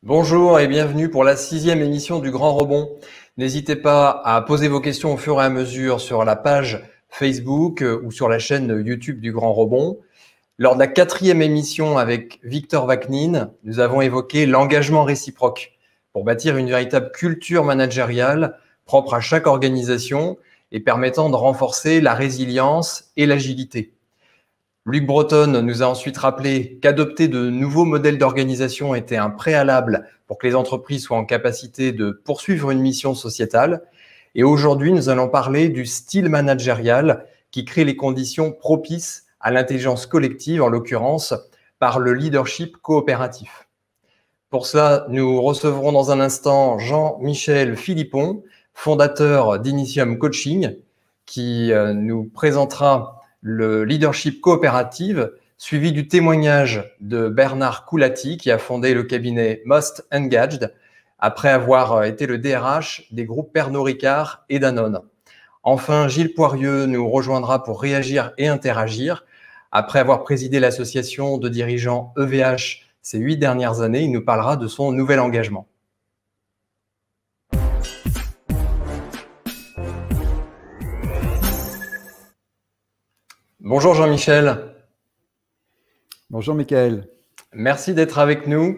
Bonjour et bienvenue pour la 6e émission du Grand Rebond. N'hésitez pas à poser vos questions au fur et à mesure sur la page Facebook ou sur la chaîne YouTube du Grand Rebond. Lors de la 4e émission avec Victor Vaknin, nous avons évoqué l'engagement réciproque pour bâtir une véritable culture managériale propre à chaque organisation et permettant de renforcer la résilience et l'agilité. Luc Breton nous a ensuite rappelé qu'adopter de nouveaux modèles d'organisation était un préalable pour que les entreprises soient en capacité de poursuivre une mission sociétale. Et aujourd'hui, nous allons parler du style managérial qui crée les conditions propices à l'intelligence collective, en l'occurrence par le leadership coopératif. Pour cela, nous recevrons dans un instant Jean-Michel Philippon, fondateur d'Initium Coaching, qui nous présentera le leadership coopératif, suivi du témoignage de Bernard Coulati, qui a fondé le cabinet Most Engaged, après avoir été le DRH des groupes Pernod Ricard et Danone. Enfin, Gilles Poirieux nous rejoindra pour réagir et interagir. Après avoir présidé l'association de dirigeants EVH ces 8 dernières années, il nous parlera de son nouvel engagement. Bonjour Jean-Michel. Bonjour Michael. Merci d'être avec nous.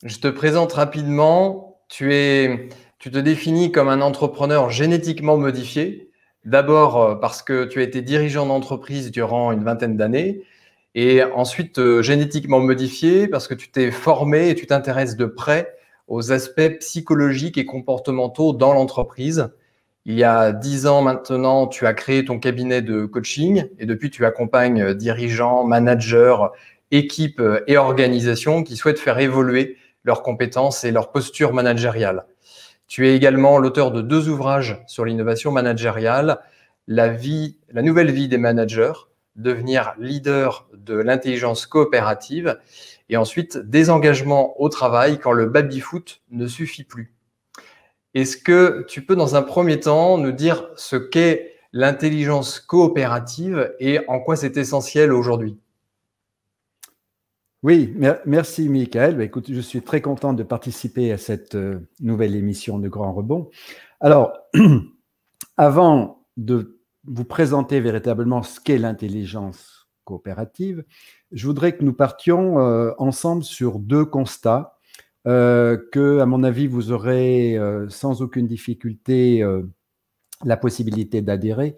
Je te présente rapidement. Tu te définis comme un entrepreneur génétiquement modifié. D'abord parce que tu as été dirigeant d'entreprise durant une vingtaine d'années. Et ensuite, génétiquement modifié parce que tu t'es formé et tu t'intéresses de près aux aspects psychologiques et comportementaux dans l'entreprise. Il y a 10 ans maintenant, tu as créé ton cabinet de coaching et depuis, tu accompagnes dirigeants, managers, équipes et organisations qui souhaitent faire évoluer leurs compétences et leur posture managériale. Tu es également l'auteur de 2 ouvrages sur l'innovation managériale, la nouvelle vie des managers, devenir leader de l'intelligence coopérative et ensuite des engagements au travail quand le baby-foot ne suffit plus. Est-ce que tu peux dans un premier temps nous dire ce qu'est l'intelligence coopérative et en quoi c'est essentiel aujourd'hui ? Oui, merci Michael. Écoute, je suis très content de participer à cette nouvelle émission de Grand Rebond. Alors, avant de vous présenter véritablement ce qu'est l'intelligence coopérative, je voudrais que nous partions ensemble sur 2 constats que, à mon avis, vous aurez sans aucune difficulté la possibilité d'adhérer.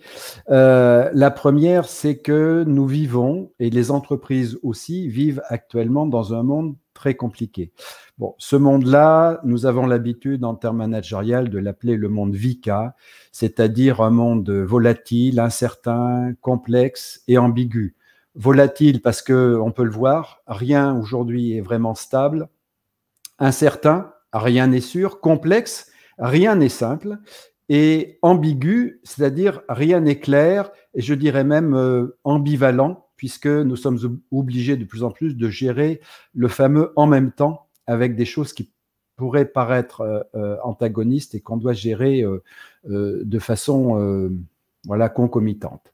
La première, c'est que nous vivons, et les entreprises aussi, vivent actuellement dans un monde très compliqué. Bon, ce monde-là, nous avons l'habitude, en termes managériels, de l'appeler le monde VUCA, c'est-à-dire un monde volatile, incertain, complexe et ambigu. Volatile parce que, on peut le voir, rien aujourd'hui est vraiment stable. Incertain, rien n'est sûr. Complexe, rien n'est simple. Et ambigu, c'est-à-dire rien n'est clair, et je dirais même ambivalent, puisque nous sommes obligés de plus en plus de gérer le fameux « en même temps » avec des choses qui pourraient paraître antagonistes et qu'on doit gérer de façon concomitante.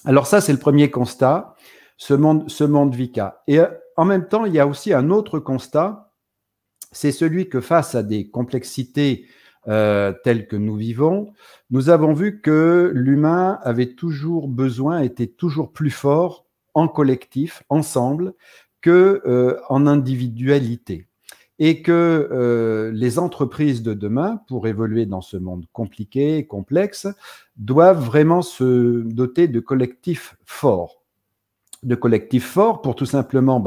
Alors ça, c'est le premier constat, ce monde VUCA. Et en même temps, il y a aussi un autre constat, c'est celui que face à des complexités telles que nous vivons, nous avons vu que l'humain avait toujours besoin, était toujours plus fort en collectif, ensemble, que en individualité. Et que les entreprises de demain, pour évoluer dans ce monde compliqué, complexe, doivent vraiment se doter de collectifs forts. De collectifs forts pour tout simplement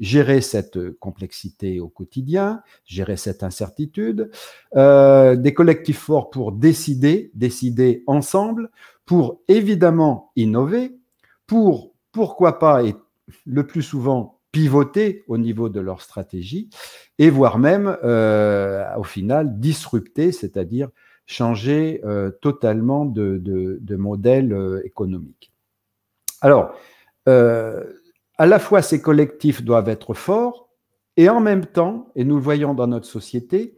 gérer cette complexité au quotidien, gérer cette incertitude, des collectifs forts pour décider ensemble, pour évidemment innover, pour, pourquoi pas, et le plus souvent, pivoter au niveau de leur stratégie, et voire même, au final, disrupter, c'est-à-dire changer totalement de modèle économique. Alors, à la fois, ces collectifs doivent être forts et en même temps, et nous le voyons dans notre société,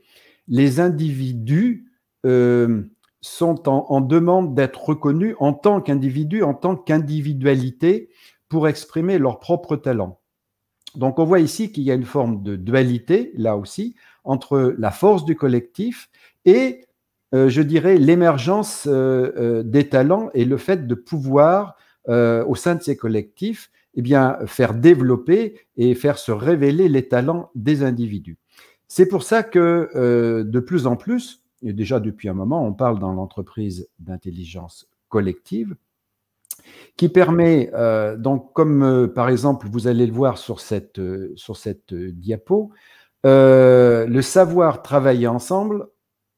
les individus sont en demande d'être reconnus en tant qu'individus, en tant qu'individualité pour exprimer leur propre talent. Donc, on voit ici qu'il y a une forme de dualité, là aussi, entre la force du collectif et, je dirais, l'émergence des talents et le fait de pouvoir, au sein de ces collectifs, eh bien, faire développer et faire se révéler les talents des individus. C'est pour ça que, de plus en plus, et déjà depuis un moment, on parle dans l'entreprise d'intelligence collective, qui permet, donc comme par exemple, vous allez le voir sur cette diapo, le savoir travailler ensemble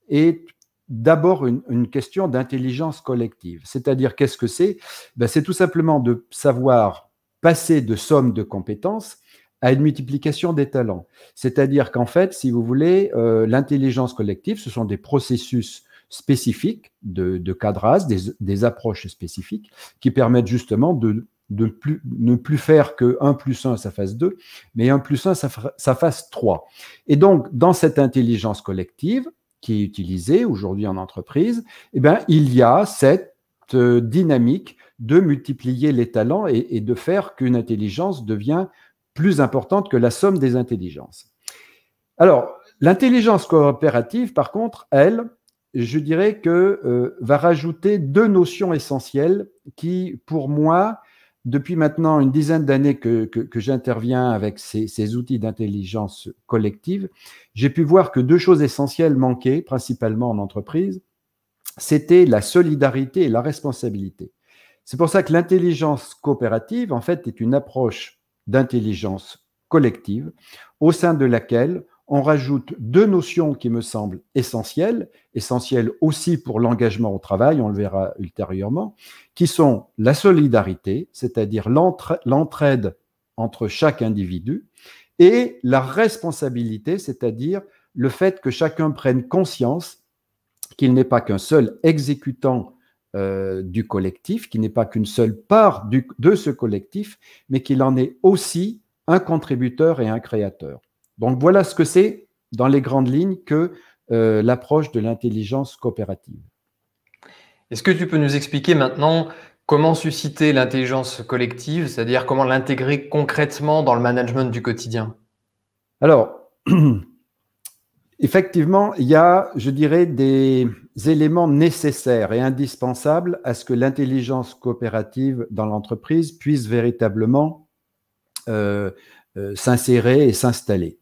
est d'abord une question d'intelligence collective. C'est-à-dire, qu'est-ce que c'est? Ben, c'est tout simplement de savoir passer de somme de compétences à une multiplication des talents. C'est-à-dire qu'en fait, si vous voulez, l'intelligence collective, ce sont des processus spécifiques de cadrage, des approches spécifiques qui permettent justement de ne plus faire que 1 plus 1, ça fasse 2, mais 1 plus 1, ça fasse 3. Et donc, dans cette intelligence collective qui est utilisée aujourd'hui en entreprise, eh bien, il y a cette dynamique de multiplier les talents et de faire qu'une intelligence devient plus importante que la somme des intelligences. Alors, l'intelligence coopérative, par contre, elle, je dirais que va rajouter 2 notions essentielles qui, pour moi, depuis maintenant une dizaine d'années que j'interviens avec ces outils d'intelligence collective, j'ai pu voir que 2 choses essentielles manquaient, principalement en entreprise. C'était la solidarité et la responsabilité. C'est pour ça que l'intelligence coopérative, en fait, est une approche d'intelligence collective au sein de laquelle on rajoute 2 notions qui me semblent essentielles aussi pour l'engagement au travail, on le verra ultérieurement, qui sont la solidarité, c'est-à-dire l'entraide entre chaque individu, et la responsabilité, c'est-à-dire le fait que chacun prenne conscience qu'il n'est pas qu'un seul exécutant du collectif, qu'il n'est pas qu'une seule part de ce collectif, mais qu'il en est aussi un contributeur et un créateur. Donc voilà ce que c'est, dans les grandes lignes, que l'approche de l'intelligence coopérative. Est-ce que tu peux nous expliquer maintenant comment susciter l'intelligence collective, c'est-à-dire comment l'intégrer concrètement dans le management du quotidien? Alors, effectivement, il y a, je dirais, des éléments nécessaires et indispensables à ce que l'intelligence coopérative dans l'entreprise puisse véritablement s'insérer et s'installer.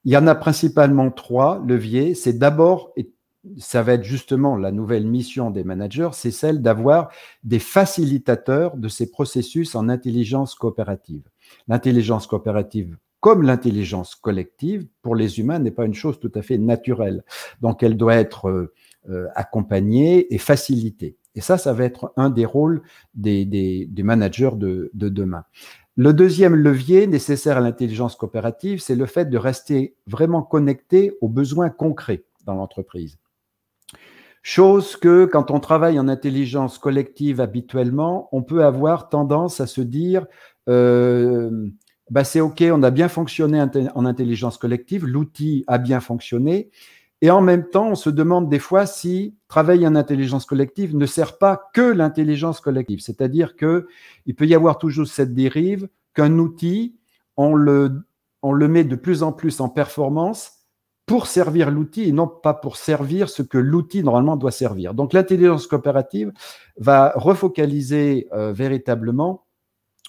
Il y en a principalement 3 leviers. C'est d'abord, et ça va être justement la nouvelle mission des managers, c'est celle d'avoir des facilitateurs de ces processus en intelligence coopérative. L'intelligence coopérative, comme l'intelligence collective, pour les humains, n'est pas une chose tout à fait naturelle. Donc, elle doit être accompagnée et facilitée. Et ça va être un des rôles des managers de demain. Le deuxième levier nécessaire à l'intelligence coopérative, c'est le fait de rester vraiment connecté aux besoins concrets dans l'entreprise. Chose que, quand on travaille en intelligence collective habituellement, on peut avoir tendance à se dire c'est OK, on a bien fonctionné en intelligence collective, l'outil a bien fonctionné, et en même temps, on se demande des fois si travailler en intelligence collective ne sert pas que l'intelligence collective. C'est-à-dire qu'il peut y avoir toujours cette dérive qu'un outil, on le met de plus en plus en performance pour servir l'outil et non pas pour servir ce que l'outil normalement doit servir. Donc l'intelligence coopérative va refocaliser véritablement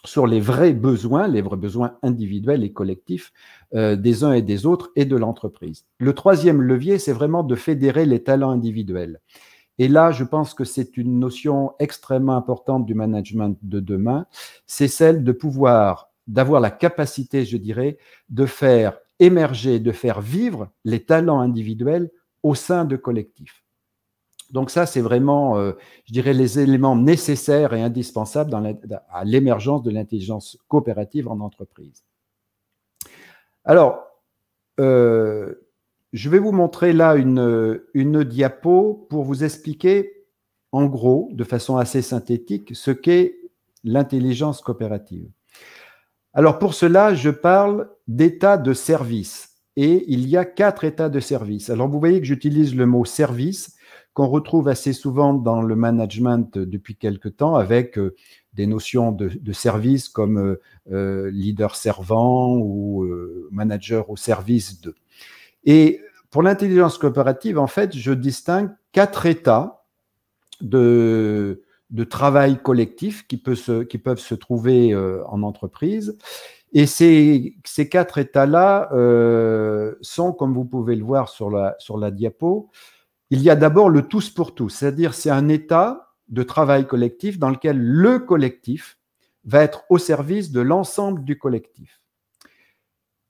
sur les vrais besoins individuels et collectifs des uns et des autres et de l'entreprise. Le troisième levier, c'est vraiment de fédérer les talents individuels. Et là, je pense que c'est une notion extrêmement importante du management de demain, c'est celle d'avoir la capacité, je dirais, de faire émerger, de faire vivre les talents individuels au sein de collectifs. Donc ça, c'est vraiment, je dirais, les éléments nécessaires et indispensables à l'émergence de l'intelligence coopérative en entreprise. Alors, je vais vous montrer là une diapo pour vous expliquer, en gros, de façon assez synthétique, ce qu'est l'intelligence coopérative. Alors, pour cela, je parle d'état de service. Et il y a 4 états de service. Alors, vous voyez que j'utilise le mot service, qu'on retrouve assez souvent dans le management depuis quelque temps, avec des notions de service comme leader servant ou manager au service de. Et pour l'intelligence coopérative, en fait, je distingue 4 états de travail collectif qui peuvent se trouver en entreprise. Et ces 4 états-là sont, comme vous pouvez le voir sur la diapo, il y a d'abord le tous pour tous, c'est-à-dire c'est un état de travail collectif dans lequel le collectif va être au service de l'ensemble du collectif.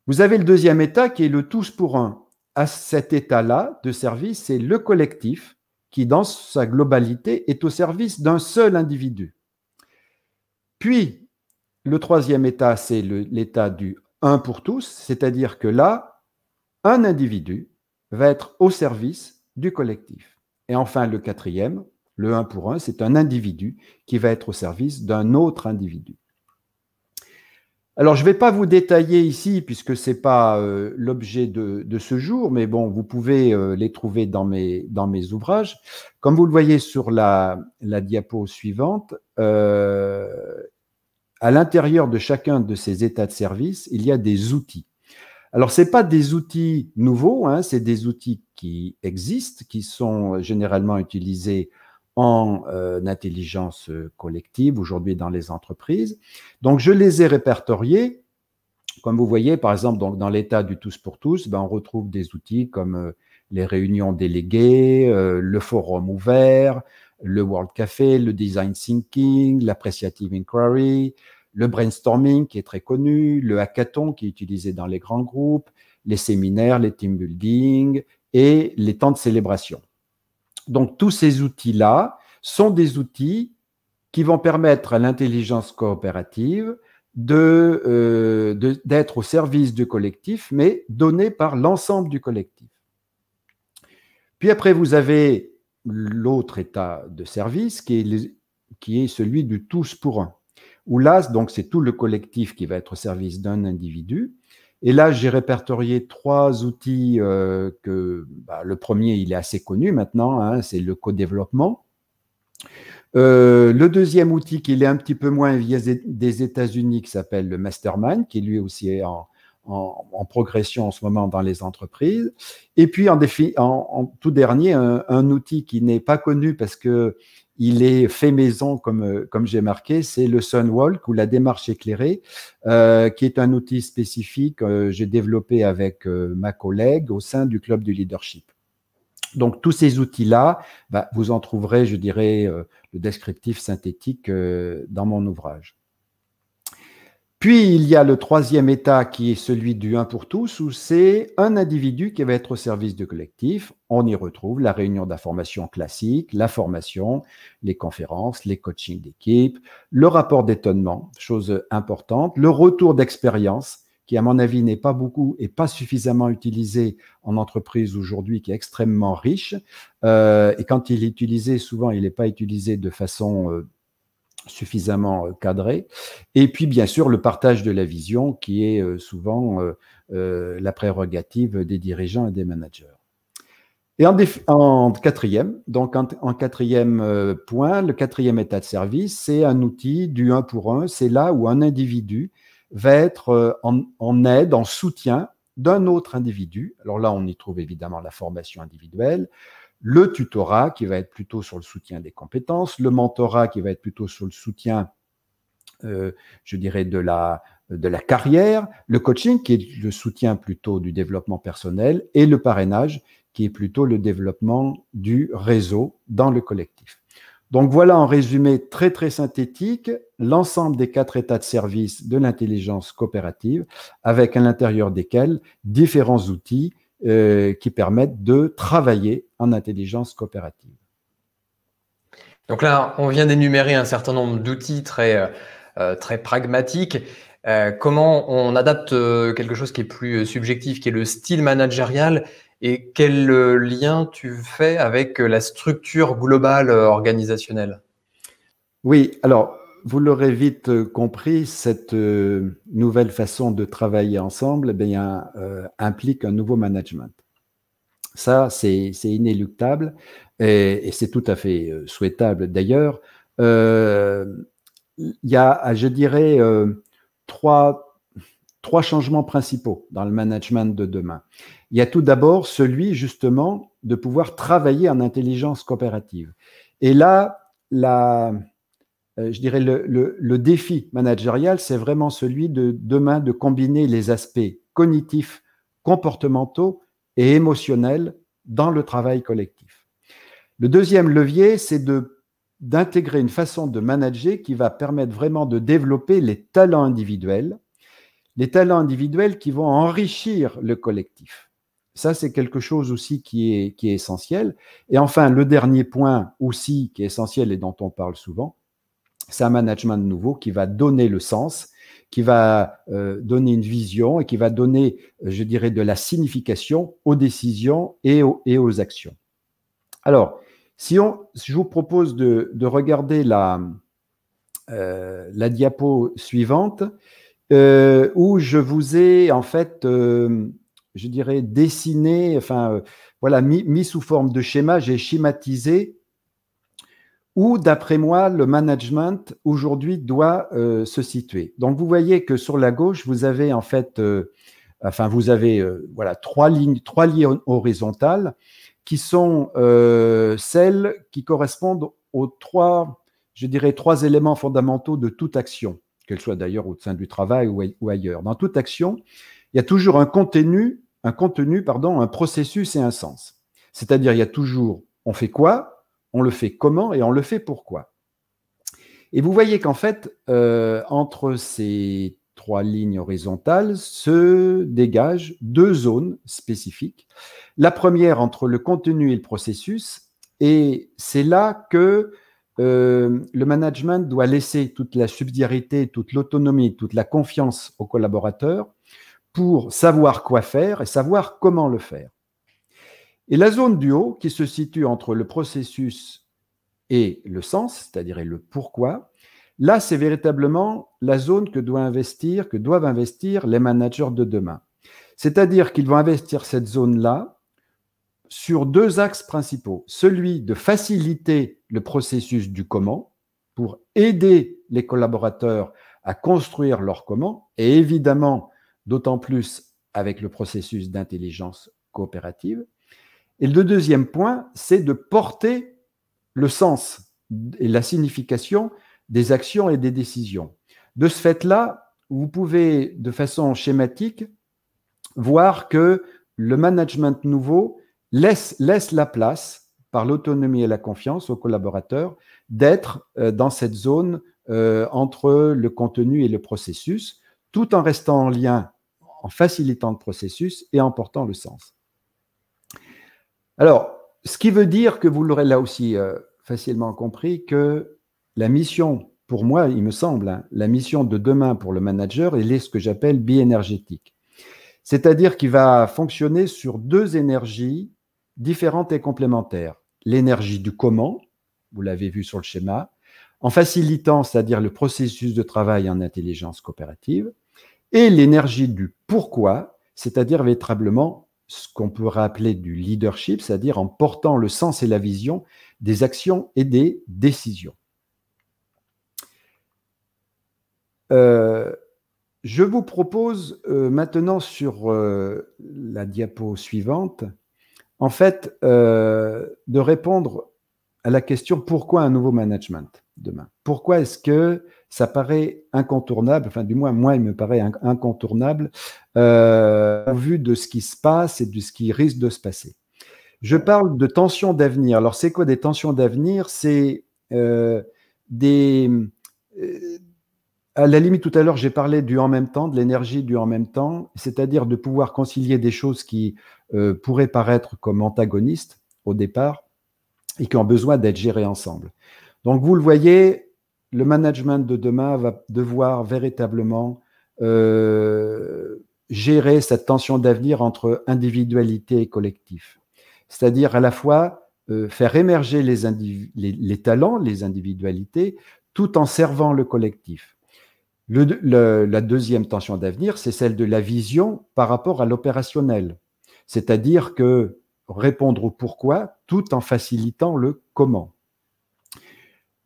Vous avez le deuxième état qui est le tous pour un. À cet état-là de service, c'est le collectif qui, dans sa globalité, est au service d'un seul individu. Puis, le troisième état, c'est l'état du un pour tous, c'est-à-dire que là, un individu va être au service du collectif. Et enfin, le quatrième, le un pour un, c'est un individu qui va être au service d'un autre individu. Alors, je ne vais pas vous détailler ici, puisque ce n'est pas l'objet de ce jour, mais bon, vous pouvez les trouver dans mes ouvrages. Comme vous le voyez sur la diapo suivante, à l'intérieur de chacun de ces états de service, il y a des outils. Alors, ce n'est pas des outils nouveaux, hein, c'est des outils qui existent, qui sont généralement utilisés en intelligence collective, aujourd'hui dans les entreprises. Donc, je les ai répertoriés. Comme vous voyez, par exemple, donc, dans l'état du tous pour tous, on retrouve des outils comme les réunions déléguées, le forum ouvert, le World Café, le Design Thinking, l'Appreciative Inquiry, le brainstorming qui est très connu, le hackathon qui est utilisé dans les grands groupes, les séminaires, les team building et les temps de célébration. Donc, tous ces outils-là sont des outils qui vont permettre à l'intelligence coopérative d'être au service du collectif, mais donnés par l'ensemble du collectif. Puis après, vous avez l'autre état de service qui est celui du tous pour un, où là, donc, c'est tout le collectif qui va être au service d'un individu. Et là, j'ai répertorié 3 outils le premier, il est assez connu maintenant, hein, c'est le co-développement. Le deuxième outil qui est un petit peu moins via des États-Unis, qui s'appelle le Mastermind, qui lui aussi est en progression en ce moment dans les entreprises. Et puis, en tout dernier, un outil qui n'est pas connu parce que il est fait maison, comme j'ai marqué, c'est le Sunwalk ou la démarche éclairée, qui est un outil spécifique que j'ai développé avec ma collègue au sein du club du leadership. Donc, tous ces outils-là, vous en trouverez, je dirais, le descriptif synthétique dans mon ouvrage. Puis, il y a le troisième état qui est celui du un pour tous, où c'est un individu qui va être au service du collectif. On y retrouve la réunion d'information classique, la formation, les conférences, les coachings d'équipe, le rapport d'étonnement, chose importante, le retour d'expérience, qui à mon avis n'est pas beaucoup et pas suffisamment utilisé en entreprise aujourd'hui, qui est extrêmement riche. Et quand il est utilisé, souvent il n'est pas utilisé de façon suffisamment cadré. Et puis, bien sûr, le partage de la vision qui est souvent la prérogative des dirigeants et des managers. Et en quatrième, donc en quatrième point, le quatrième état de service, c'est un outil du un pour un. C'est là où un individu va être en aide, en soutien d'un autre individu. Alors là, on y trouve évidemment la formation individuelle, le tutorat qui va être plutôt sur le soutien des compétences, le mentorat qui va être plutôt sur le soutien, je dirais, de la carrière, le coaching qui est le soutien plutôt du développement personnel et le parrainage qui est plutôt le développement du réseau dans le collectif. Donc voilà en résumé très très synthétique l'ensemble des 4 états de service de l'intelligence coopérative avec à l'intérieur desquels différents outils qui permettent de travailler en intelligence coopérative. Donc là, on vient d'énumérer un certain nombre d'outils très pragmatiques. Comment on adapte quelque chose qui est plus subjectif, qui est le style managérial, et quel lien tu fais avec la structure globale organisationnelle? Oui, alors vous l'aurez vite compris, cette nouvelle façon de travailler ensemble implique un nouveau management. Ça, c'est inéluctable et c'est tout à fait souhaitable d'ailleurs. il y a, je dirais, trois changements principaux dans le management de demain. Il y a tout d'abord celui, justement, de pouvoir travailler en intelligence coopérative. Et là, je dirais le défi managérial, c'est vraiment celui de demain de combiner les aspects cognitifs, comportementaux et émotionnels dans le travail collectif. Le deuxième levier, c'est d'intégrer une façon de manager qui va permettre vraiment de développer les talents individuels qui vont enrichir le collectif. Ça, c'est quelque chose aussi qui est essentiel. Et enfin, le dernier point aussi qui est essentiel et dont on parle souvent, c'est un management nouveau qui va donner le sens, qui va donner une vision et qui va donner, je dirais, de la signification aux décisions et aux actions. Alors, je vous propose de regarder la diapo suivante, où je vous ai en fait, je dirais, dessiné, enfin, voilà, mis sous forme de schéma, j'ai schématisé où, d'après moi, le management aujourd'hui doit se situer. Donc, vous voyez que sur la gauche, vous avez en fait, voilà, trois lignes horizontales qui sont celles qui correspondent aux trois éléments fondamentaux de toute action, qu'elle soit d'ailleurs au sein du travail ou ailleurs. Dans toute action, il y a toujours un contenu, un processus et un sens. C'est-à-dire, il y a toujours on fait quoi, on le fait comment et on le fait pourquoi. Et vous voyez qu'en fait, entre ces trois lignes horizontales se dégagent deux zones spécifiques. La première entre le contenu et le processus, et c'est là que le management doit laisser toute la subsidiarité, toute l'autonomie, toute la confiance aux collaborateurs pour savoir quoi faire et savoir comment le faire. Et la zone du haut, qui se situe entre le processus et le sens, c'est-à-dire le pourquoi, là, c'est véritablement la zone que doivent investir les managers de demain. C'est-à-dire qu'ils vont investir cette zone-là sur deux axes principaux. Celui de faciliter le processus du comment, pour aider les collaborateurs à construire leur comment, et évidemment, d'autant plus avec le processus d'intelligence coopérative. Et le deuxième point, c'est de porter le sens et la signification des actions et des décisions. De ce fait-là, vous pouvez, de façon schématique, voir que le management nouveau laisse la place, par l'autonomie et la confiance aux collaborateurs, d'être dans cette zone entre le contenu et le processus, tout en restant en lien, en facilitant le processus et en portant le sens. Alors, ce qui veut dire que vous l'aurez là aussi facilement compris, que la mission, pour moi, il me semble, la mission de demain pour le manager, elle est ce que j'appelle bi-énergétique. C'est-à-dire qu'il va fonctionner sur deux énergies différentes et complémentaires. L'énergie du comment, vous l'avez vu sur le schéma, en facilitant, c'est-à-dire le processus de travail en intelligence coopérative, et l'énergie du pourquoi, c'est-à-dire véritablement ce qu'on pourrait appeler du leadership, c'est-à-dire en portant le sens et la vision des actions et des décisions. Je vous propose maintenant sur la diapo suivante, en fait, de répondre à la question pourquoi un nouveau management demain? Pourquoi est-ce que ça paraît incontournable, enfin du moins moi il me paraît incontournable au vu de ce qui se passe et de ce qui risque de se passer. Je parle de tensions d'avenir. Alors c'est quoi des tensions d'avenir? C'est à la limite, tout à l'heure, j'ai parlé du en même temps, de l'énergie du en même temps, c'est-à-dire de pouvoir concilier des choses qui pourraient paraître comme antagonistes au départ et qui ont besoin d'être gérées ensemble. Donc, vous le voyez, le management de demain va devoir véritablement gérer cette tension d'avenir entre individualité et collectif. C'est-à-dire à la fois faire émerger les talents, les individualités, tout en servant le collectif. La deuxième tension d'avenir, c'est celle de la vision par rapport à l'opérationnel. C'est-à-dire que répondre au pourquoi tout en facilitant le comment.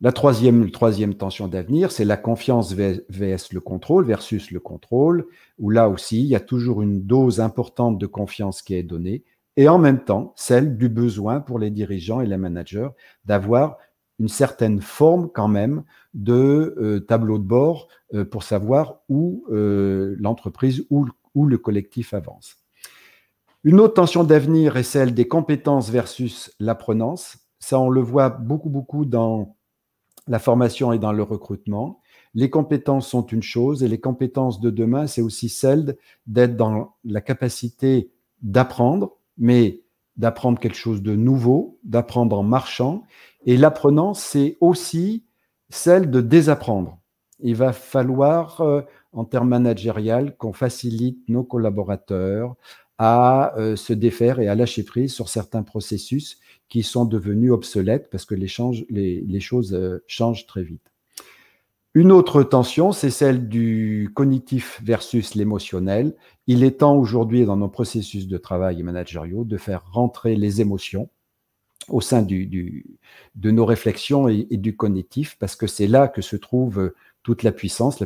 La troisième tension d'avenir, c'est la confiance vs le contrôle versus le contrôle, où là aussi, il y a toujours une dose importante de confiance qui est donnée, et en même temps, celle du besoin pour les dirigeants et les managers d'avoir une certaine forme quand même de tableau de bord pour savoir où l'entreprise, où le collectif avance. Une autre tension d'avenir est celle des compétences versus l'apprenance. Ça, on le voit beaucoup dans la formation et dans le recrutement. Les compétences sont une chose et les compétences de demain, c'est aussi celle d'être dans la capacité d'apprendre, mais d'apprendre quelque chose de nouveau, d'apprendre en marchant. Et l'apprenant, c'est aussi celle de désapprendre. Il va falloir, en termes managériels, qu'on facilite nos collaborateurs à se défaire et à lâcher prise sur certains processus qui sont devenus obsolètes parce que les choses changent très vite. Une autre tension, c'est celle du cognitif versus l'émotionnel. Il est temps aujourd'hui dans nos processus de travail managériaux de faire rentrer les émotions au sein de nos réflexions et du cognitif parce que c'est là que se trouve toute la puissance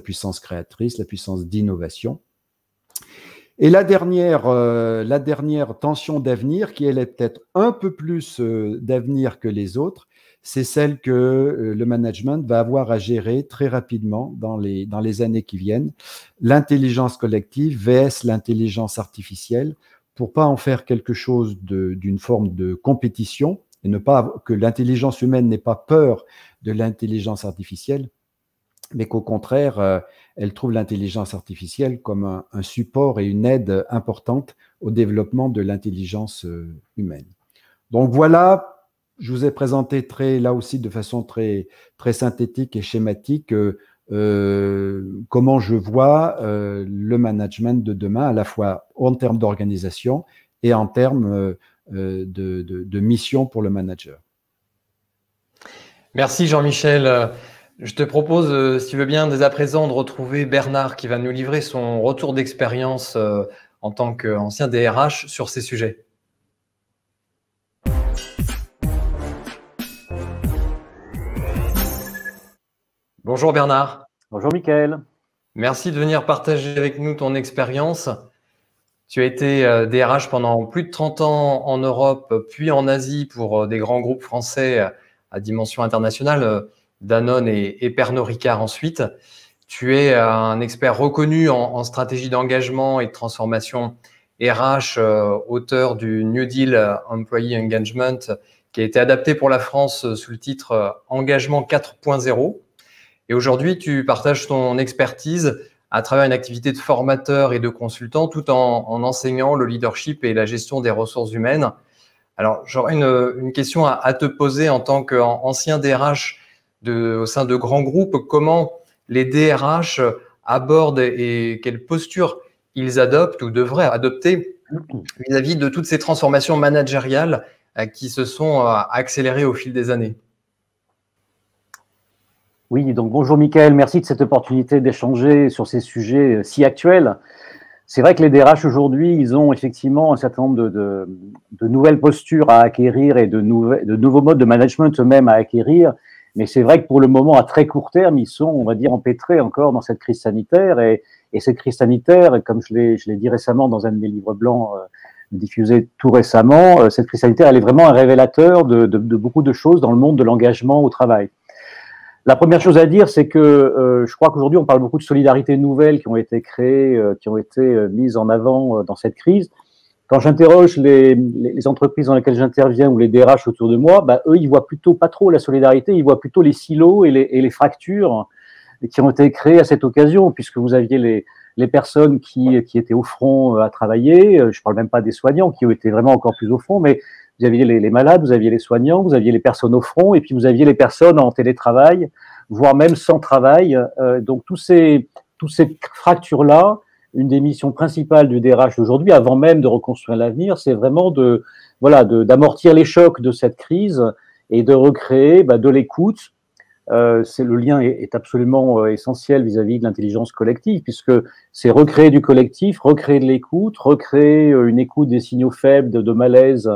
créatrice, la puissance d'innovation. Et la dernière tension d'avenir, qui elle est peut-être un peu plus d'avenir que les autres, c'est celle que le management va avoir à gérer très rapidement dans les années qui viennent. L'intelligence collective vs l'intelligence artificielle, pour pas en faire quelque chose d'une forme de compétition, et ne pas que l'intelligence humaine n'ait pas peur de l'intelligence artificielle, mais qu'au contraire, elle trouve l'intelligence artificielle comme un support et une aide importante au développement de l'intelligence humaine. Donc voilà, je vous ai présenté là aussi de façon très synthétique et schématique comment je vois le management de demain, à la fois en termes d'organisation et en termes de mission pour le manager. Merci Jean-Michel. Je te propose, si tu veux bien, dès à présent de retrouver Bernard qui va nous livrer son retour d'expérience en tant qu'ancien DRH sur ces sujets. Bonjour Bernard. Bonjour Mickaël. Merci de venir partager avec nous ton expérience. Tu as été DRH pendant plus de 30 ans en Europe, puis en Asie pour des grands groupes français à dimension internationale, Danone et Pernod Ricard ensuite. Tu es un expert reconnu en stratégie d'engagement et de transformation RH, auteur du New Deal Employee Engagement, qui a été adapté pour la France sous le titre Engagement 4.0. Et aujourd'hui, tu partages ton expertise à travers une activité de formateur et de consultant, tout en enseignant le leadership et la gestion des ressources humaines. Alors, j'aurais une question à te poser en tant qu'ancien DRH au sein de grands groupes. Comment les DRH abordent et quelle posture ils adoptent ou devraient adopter vis-à-vis de toutes ces transformations managériales qui se sont accélérées au fil des années? Oui, donc bonjour Mickaël, merci de cette opportunité d'échanger sur ces sujets si actuels. C'est vrai que les DRH aujourd'hui, ils ont effectivement un certain nombre de nouvelles postures à acquérir et de nouveaux modes de management eux-mêmes à acquérir. Mais c'est vrai que pour le moment, à très court terme, ils sont, on va dire, empêtrés encore dans cette crise sanitaire. Et cette crise sanitaire, comme je l'ai dit récemment dans un de mes livres blancs diffusé tout récemment, cette crise sanitaire, elle est vraiment un révélateur de beaucoup de choses dans le monde de l'engagement au travail. La première chose à dire, c'est que je crois qu'aujourd'hui, on parle beaucoup de solidarités nouvelles qui ont été créées, qui ont été mises en avant dans cette crise. Quand j'interroge les entreprises dans lesquelles j'interviens ou les DRH autour de moi, bah, eux, ils voient plutôt pas trop la solidarité, ils voient plutôt les silos et les fractures qui ont été créées à cette occasion, puisque vous aviez les personnes qui étaient au front à travailler, je parle même pas des soignants qui ont été vraiment encore plus au front, mais vous aviez les malades, vous aviez les soignants, vous aviez les personnes au front, et puis vous aviez les personnes en télétravail, voire même sans travail. Donc toutes ces fractures-là, une des missions principales du DRH aujourd'hui, avant même de reconstruire l'avenir, c'est vraiment d'amortir les chocs de cette crise et de recréer de l'écoute. Le lien est absolument essentiel vis-à-vis de l'intelligence collective, puisque c'est recréer du collectif, recréer de l'écoute, recréer une écoute des signaux faibles de malaise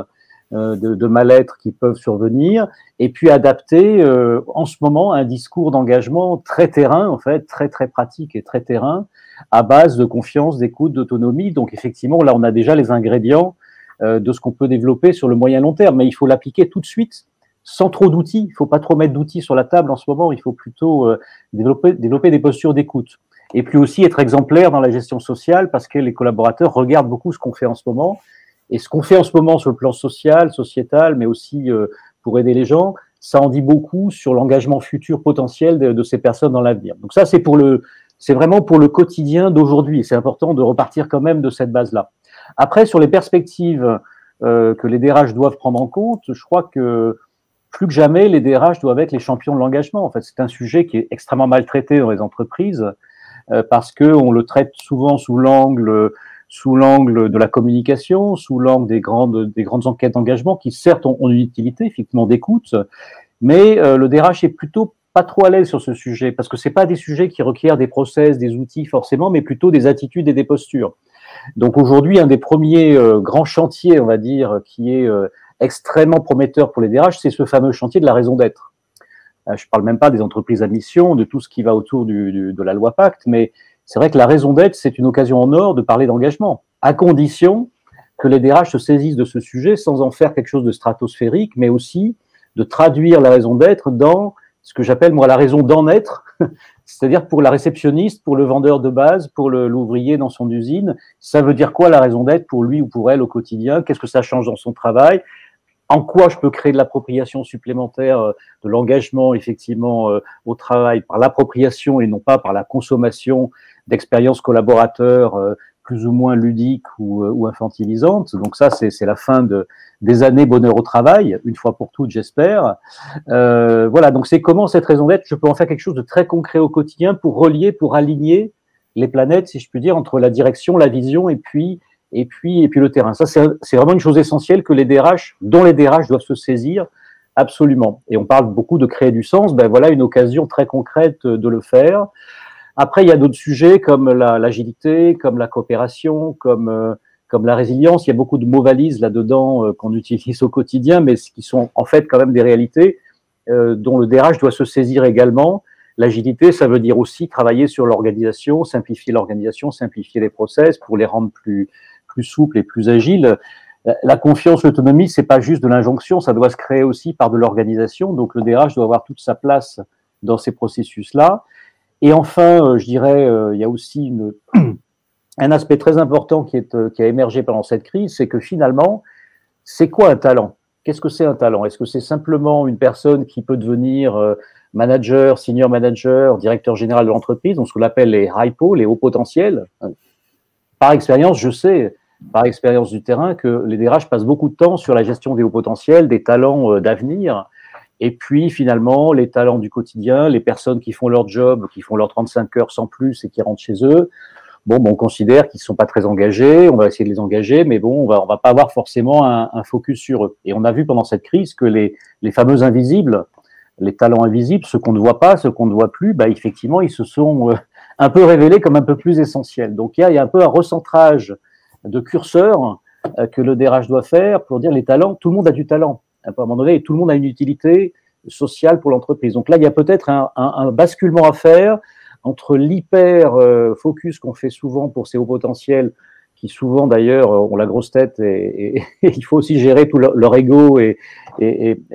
de mal-être qui peuvent survenir, et puis adapter en ce moment un discours d'engagement très terrain, en fait, très très pratique et très terrain, à base de confiance, d'écoute, d'autonomie. Donc effectivement, là, on a déjà les ingrédients de ce qu'on peut développer sur le moyen long terme, mais il faut l'appliquer tout de suite, sans trop d'outils. Il ne faut pas trop mettre d'outils sur la table en ce moment, il faut plutôt développer des postures d'écoute. Et puis aussi être exemplaire dans la gestion sociale, parce que les collaborateurs regardent beaucoup ce qu'on fait en ce moment. Et ce qu'on fait en ce moment sur le plan social, sociétal, mais aussi pour aider les gens, ça en dit beaucoup sur l'engagement futur potentiel de ces personnes dans l'avenir. Donc ça, c'est vraiment pour le quotidien d'aujourd'hui. C'est important de repartir quand même de cette base-là. Après, sur les perspectives que les DRH doivent prendre en compte, je crois que plus que jamais, les DRH doivent être les champions de l'engagement. En fait, c'est un sujet qui est extrêmement maltraité dans les entreprises parce qu'on le traite souvent sous l'angle de la communication, sous l'angle des grandes enquêtes d'engagement qui certes ont une utilité effectivement d'écoute, mais le DRH est plutôt pas trop à l'aise sur ce sujet parce que c'est pas des sujets qui requièrent des process, des outils forcément, mais plutôt des attitudes et des postures. Donc aujourd'hui, un des premiers grands chantiers, on va dire, qui est extrêmement prometteur pour les DRH, c'est ce fameux chantier de la raison d'être. Je parle même pas des entreprises à mission, de tout ce qui va autour de la loi Pacte, mais c'est vrai que la raison d'être, c'est une occasion en or de parler d'engagement, à condition que les DRH se saisissent de ce sujet sans en faire quelque chose de stratosphérique, mais aussi de traduire la raison d'être dans ce que j'appelle, moi, la raison d'en être, c'est-à-dire pour la réceptionniste, pour le vendeur de base, pour l'ouvrier dans son usine. Ça veut dire quoi la raison d'être pour lui ou pour elle au quotidien? Qu'est-ce que ça change dans son travail? En quoi je peux créer de l'appropriation supplémentaire de l'engagement, effectivement, au travail par l'appropriation et non pas par la consommation d'expériences collaborateurs plus ou moins ludiques ou infantilisantes. Donc ça, c'est la fin des années bonheur au travail, une fois pour toutes, j'espère. Voilà, donc c'est comment cette raison d'être, je peux en faire quelque chose de très concret au quotidien pour relier, pour aligner les planètes, si je puis dire, entre la direction, la vision et puis le terrain. Ça, c'est vraiment une chose essentielle que dont les DRH doivent se saisir absolument. Et on parle beaucoup de créer du sens. Ben voilà une occasion très concrète de le faire. Après, il y a d'autres sujets comme l'agilité, comme la coopération, comme la résilience. Il y a beaucoup de mots valises là-dedans qu'on utilise au quotidien, mais qui sont en fait quand même des réalités dont le DRH doit se saisir également. L'agilité, ça veut dire aussi travailler sur l'organisation, simplifier les process pour les rendre plus souples et plus agiles. La confiance, l'autonomie, c'est pas juste de l'injonction, ça doit se créer aussi par de l'organisation. Donc le DRH doit avoir toute sa place dans ces processus-là. Et enfin, je dirais, il y a aussi un aspect très important qui a émergé pendant cette crise, c'est que finalement, c'est quoi un talent? Qu'est-ce que c'est un talent? Est-ce que c'est simplement une personne qui peut devenir manager, senior manager, directeur général de l'entreprise, donc ce qu'on appelle les HIPO, les hauts potentiels? Par expérience, je sais, par expérience du terrain, que les DRH passent beaucoup de temps sur la gestion des hauts potentiels, des talents d'avenir, et puis finalement, les talents du quotidien, les personnes qui font leur job, qui font leurs 35 heures sans plus et qui rentrent chez eux, bon, on considère qu'ils ne sont pas très engagés, on va essayer de les engager, mais bon, on va pas avoir forcément un focus sur eux. Et on a vu pendant cette crise que les fameux invisibles, les talents invisibles, ceux qu'on ne voit pas, ceux qu'on ne voit plus, bah, effectivement, ils se sont un peu révélés comme un peu plus essentiels. Donc, il y a un peu un recentrage de curseur que le DRH doit faire pour dire les talents, tout le monde a du talent. À un moment donné, tout le monde a une utilité sociale pour l'entreprise. Donc là, il y a peut-être un basculement à faire entre l'hyper-focus qu'on fait souvent pour ces hauts potentiels, qui souvent d'ailleurs ont la grosse tête et il faut aussi gérer tout leur ego et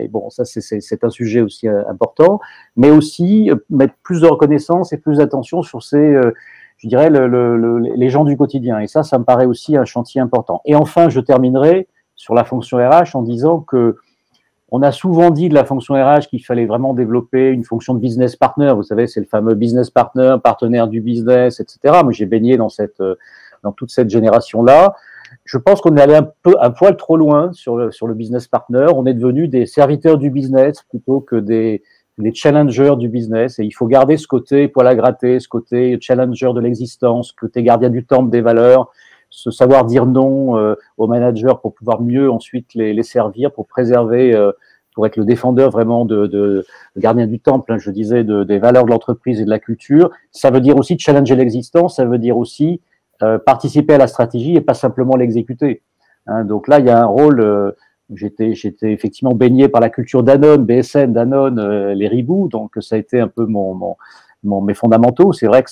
bon, ça c'est un sujet aussi important, mais aussi mettre plus de reconnaissance et plus d'attention sur je dirais, les gens du quotidien. Et ça me paraît aussi un chantier important. Et enfin, je terminerai sur la fonction RH en disant que on a souvent dit de la fonction RH qu'il fallait vraiment développer une fonction de business partner. Vous savez, c'est le fameux business partner, partenaire du business, etc. Moi, j'ai baigné dans toute cette génération-là. Je pense qu'on est allé un poil trop loin sur le business partner. On est devenu des serviteurs du business plutôt que des challengers du business. Et il faut garder ce côté poil à gratter, ce côté challenger de l'existence, ce côté gardien du temple des valeurs, ce savoir dire non aux managers pour pouvoir mieux ensuite les servir, pour préserver, pour être le défendeur vraiment de gardien du temple, hein, je disais, des valeurs de l'entreprise et de la culture. Ça veut dire aussi challenger l'existence, ça veut dire aussi participer à la stratégie et pas simplement l'exécuter. Hein, donc là, il y a un rôle J'étais effectivement baigné par la culture Danone, BSN, Danone, les Ribou, donc ça a été un peu mes fondamentaux. C'est vrai que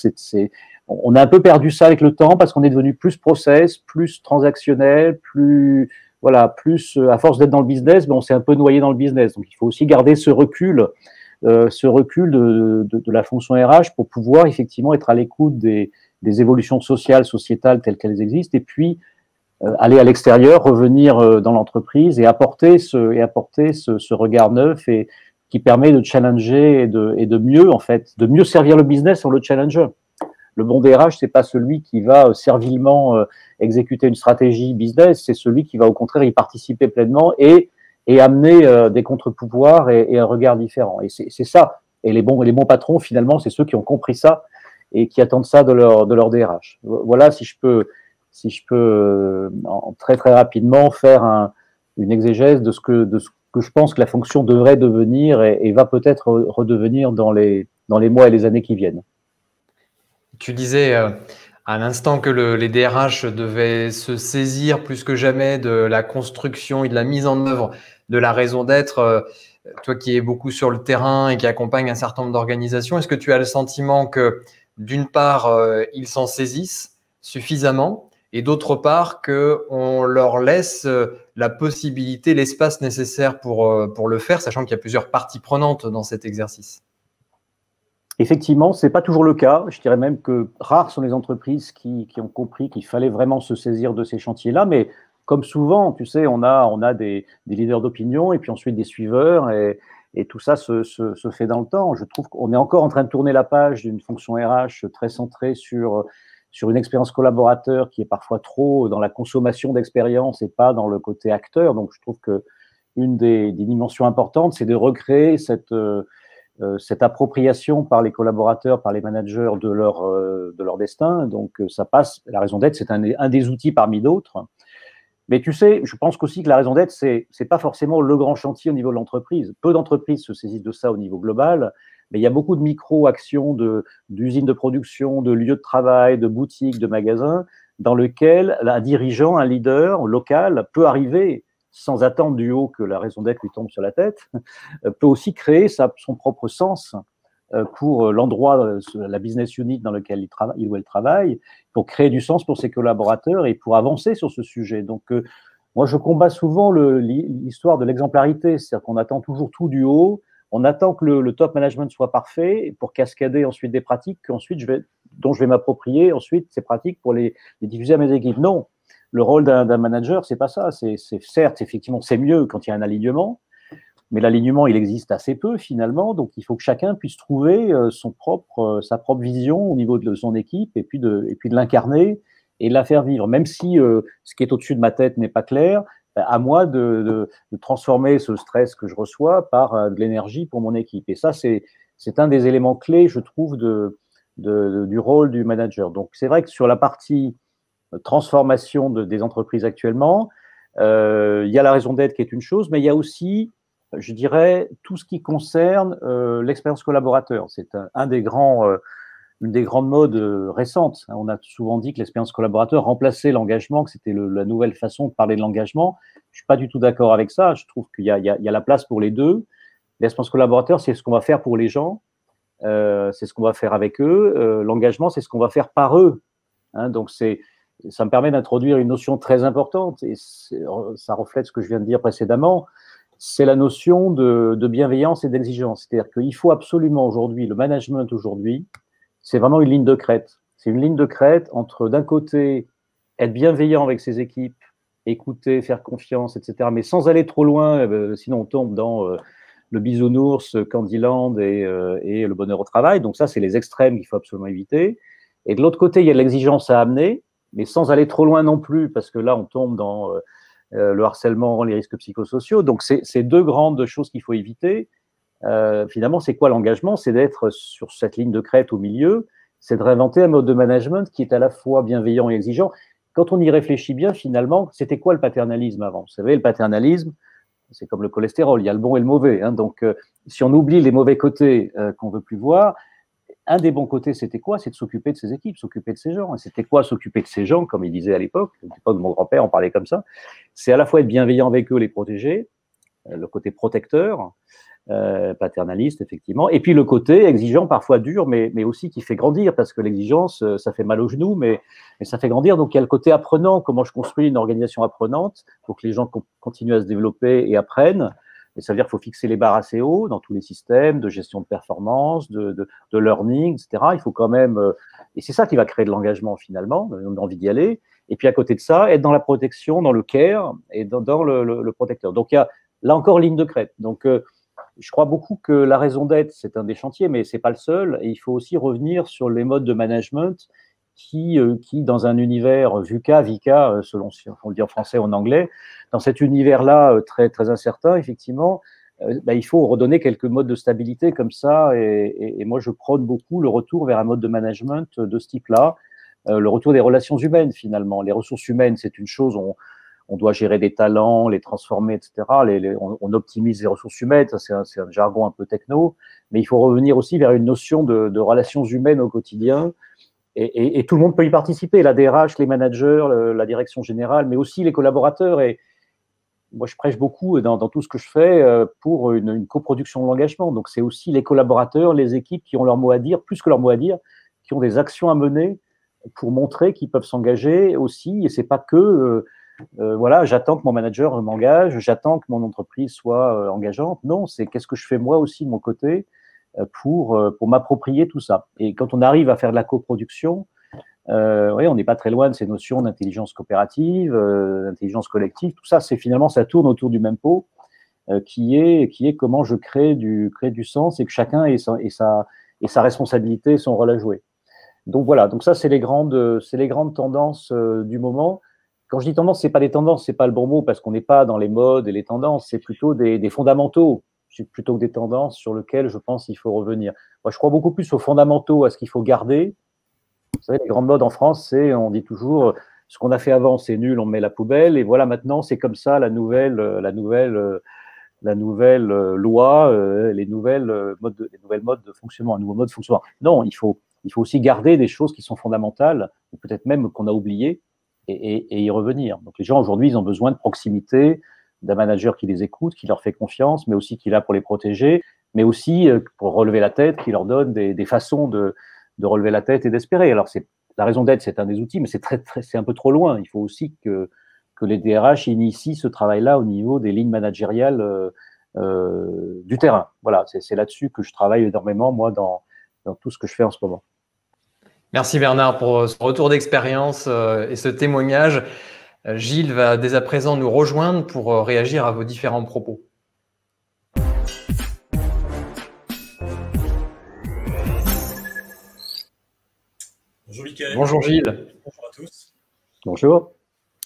on a un peu perdu ça avec le temps parce qu'on est devenu plus process, plus transactionnel, plus à force d'être dans le business, on s'est un peu noyé dans le business. Donc il faut aussi garder ce recul de la fonction RH pour pouvoir effectivement être à l'écoute des évolutions sociales, sociétales telles qu'elles existent, et puis aller à l'extérieur, revenir dans l'entreprise et apporter ce regard neuf et qui permet de challenger et de mieux servir le business sur le challenger. Le bon DRH, c'est pas celui qui va servilement exécuter une stratégie business, c'est celui qui va au contraire y participer pleinement et amener des contre-pouvoirs et un regard différent. Et c'est ça. Et les bons patrons, finalement, c'est ceux qui ont compris ça et qui attendent ça de leur DRH. Voilà, si je peux très très rapidement faire une exégèse de ce que je pense que la fonction devrait devenir et va peut-être redevenir dans les mois et les années qui viennent. Tu disais à l'instant que les DRH devaient se saisir plus que jamais de la construction et de la mise en œuvre de la raison d'être. Toi qui es beaucoup sur le terrain et qui accompagne un certain nombre d'organisations, est-ce que tu as le sentiment que d'une part, ils s'en saisissent suffisamment et d'autre part, qu'on leur laisse la possibilité, l'espace nécessaire pour le faire, sachant qu'il y a plusieurs parties prenantes dans cet exercice? Effectivement, ce n'est pas toujours le cas. Je dirais même que rares sont les entreprises qui ont compris qu'il fallait vraiment se saisir de ces chantiers-là. Mais comme souvent, tu sais, on a des leaders d'opinion et puis ensuite des suiveurs et tout ça se fait dans le temps. Je trouve qu'on est encore en train de tourner la page d'une fonction RH très centrée sur une expérience collaborateur qui est parfois trop dans la consommation d'expérience et pas dans le côté acteur. Donc, je trouve qu'une des dimensions importantes, c'est de recréer cette appropriation par les collaborateurs, par les managers de leur destin. Donc, ça passe. La raison d'être, c'est un des outils parmi d'autres. Mais tu sais, je pense aussi que la raison d'être, c'est pas forcément le grand chantier au niveau de l'entreprise. Peu d'entreprises se saisissent de ça au niveau global, mais il y a beaucoup de micro-actions d'usines de production, de lieux de travail, de boutiques, de magasins, dans lesquels un dirigeant, un leader local peut arriver sans attendre du haut que la raison d'être lui tombe sur la tête, peut aussi créer son propre sens pour l'endroit, la business unit dans lequel il ou elle travaille, pour créer du sens pour ses collaborateurs et pour avancer sur ce sujet. Donc, moi, je combats souvent l'histoire de l'exemplarité, c'est-à-dire qu'on attend toujours tout du haut, on attend que le top management soit parfait pour cascader ensuite des pratiques dont je vais m'approprier ensuite ces pratiques pour les diffuser à mes équipes. Non. Le rôle d'un manager, c'est pas ça. C'est certes, effectivement, c'est mieux quand il y a un alignement, mais l'alignement, il existe assez peu finalement. Donc, il faut que chacun puisse trouver sa propre vision au niveau de son équipe et puis de l'incarner et de la faire vivre. Même si ce qui est au-dessus de ma tête n'est pas clair, à moi de transformer ce stress que je reçois par de l'énergie pour mon équipe. Et ça, c'est un des éléments clés, je trouve, du rôle du manager. Donc, c'est vrai que sur la partie transformation des entreprises actuellement, il y a la raison d'être qui est une chose, mais il y a aussi, je dirais, tout ce qui concerne l'expérience collaborateur. C'est une des grandes modes récentes. On a souvent dit que l'expérience collaborateur remplaçait l'engagement, que c'était la nouvelle façon de parler de l'engagement. Je ne suis pas du tout d'accord avec ça. Je trouve qu'il y a la place pour les deux. L'expérience collaborateur, c'est ce qu'on va faire pour les gens, c'est ce qu'on va faire avec eux. L'engagement, c'est ce qu'on va faire par eux. Donc, ça me permet d'introduire une notion très importante, et ça reflète ce que je viens de dire précédemment, c'est la notion de bienveillance et d'exigence. C'est-à-dire qu'il faut absolument aujourd'hui, le management aujourd'hui, c'est vraiment une ligne de crête. C'est une ligne de crête entre, d'un côté, être bienveillant avec ses équipes, écouter, faire confiance, etc., mais sans aller trop loin, sinon on tombe dans le bisounours, Candyland et le bonheur au travail. Donc ça, c'est les extrêmes qu'il faut absolument éviter. Et de l'autre côté, il y a l'exigence à amener, mais sans aller trop loin non plus, parce que là, on tombe dans le harcèlement, les risques psychosociaux. Donc, c'est deux grandes choses qu'il faut éviter. Finalement, c'est quoi l'engagement? C'est d'être sur cette ligne de crête au milieu, c'est de réinventer un mode de management qui est à la fois bienveillant et exigeant. Quand on y réfléchit bien, finalement, c'était quoi le paternalisme avant? Vous savez, le paternalisme, c'est comme le cholestérol, il y a le bon et le mauvais. Donc, si on oublie les mauvais côtés qu'on ne veut plus voir, un des bons côtés, c'était quoi? C'est de s'occuper de ses équipes, s'occuper de ses gens. Et c'était quoi s'occuper de ses gens, comme il disait à l'époque de mon grand-père, on parlait comme ça. C'est à la fois être bienveillant avec eux, les protéger, le côté protecteur, paternaliste, effectivement, et puis le côté exigeant, parfois dur, mais aussi qui fait grandir, parce que l'exigence, ça fait mal aux genoux, mais ça fait grandir. Donc il y a le côté apprenant, comment je construis une organisation apprenante pour que les gens continuent à se développer et apprennent. Et ça veut dire qu'il faut fixer les barres assez haut dans tous les systèmes de gestion de performance, de learning, etc. Il faut quand même, et c'est ça qui va créer de l'engagement finalement, on a envie d'y aller. Et puis à côté de ça, être dans la protection, dans le care et dans le protecteur. Donc il y a là encore ligne de crête. Donc je crois beaucoup que la raison d'être, c'est un des chantiers, mais c'est pas le seul. Et il faut aussi revenir sur les modes de management qui dans un univers VUCA, selon si on le dit en français ou en anglais, dans cet univers-là très, très incertain, effectivement, il faut redonner quelques modes de stabilité comme ça. Et moi, je prône beaucoup le retour vers un mode de management de ce type-là, le retour des relations humaines, finalement. Les ressources humaines, c'est une chose, on doit gérer des talents, les transformer, etc. On optimise les ressources humaines, ça c'est un jargon un peu techno, mais il faut revenir aussi vers une notion de relations humaines au quotidien. Et tout le monde peut y participer, la DRH, les managers, la direction générale, mais aussi les collaborateurs. Et moi, je prêche beaucoup dans tout ce que je fais pour une coproduction de l'engagement. Donc, c'est aussi les collaborateurs, les équipes qui ont leur mot à dire, plus que leur mot à dire, qui ont des actions à mener pour montrer qu'ils peuvent s'engager aussi. Et c'est pas que, voilà, j'attends que mon manager m'engage, j'attends que mon entreprise soit engageante. Non, c'est qu'est-ce que je fais moi aussi de mon côté pour m'approprier tout ça. Et quand on arrive à faire de la coproduction, oui, on n'est pas très loin de ces notions d'intelligence coopérative, d'intelligence collective. Tout ça, c'est finalement, ça tourne autour du même pot, qui est comment je crée du sens et que chacun ait sa responsabilité, son rôle à jouer. Donc voilà, donc ça, c'est les grandes tendances du moment. Quand je dis tendance, c'est pas des tendances, c'est pas le bon mot, parce qu'on n'est pas dans les modes et les tendances, c'est plutôt des fondamentaux, plutôt que des tendances sur lesquelles je pense qu'il faut revenir. Moi, je crois beaucoup plus aux fondamentaux, à ce qu'il faut garder. Vous savez, les grandes modes en France, on dit toujours, ce qu'on a fait avant, c'est nul, on met la poubelle, et voilà, maintenant, c'est comme ça la nouvelle loi, les nouvelles modes de fonctionnement, un nouveau mode de fonctionnement. Non, il faut aussi garder des choses qui sont fondamentales, ou peut-être même qu'on a oubliées, et y revenir. Donc les gens, aujourd'hui, ils ont besoin de proximité, d'un manager qui les écoute, qui leur fait confiance, mais aussi qui est là pour les protéger, mais aussi pour relever la tête, qui leur donne des façons de relever la tête et d'espérer. Alors, la raison d'être, c'est un des outils, mais c'est un peu trop loin. Il faut aussi que les DRH initient ce travail-là au niveau des lignes managériales du terrain. Voilà, c'est là-dessus que je travaille énormément, moi, dans tout ce que je fais en ce moment. Merci Bernard pour ce retour d'expérience et ce témoignage. Gilles va dès à présent nous rejoindre pour réagir à vos différents propos. Bonjour Mickaël. Bonjour Gilles. Bonjour à tous. Bonjour.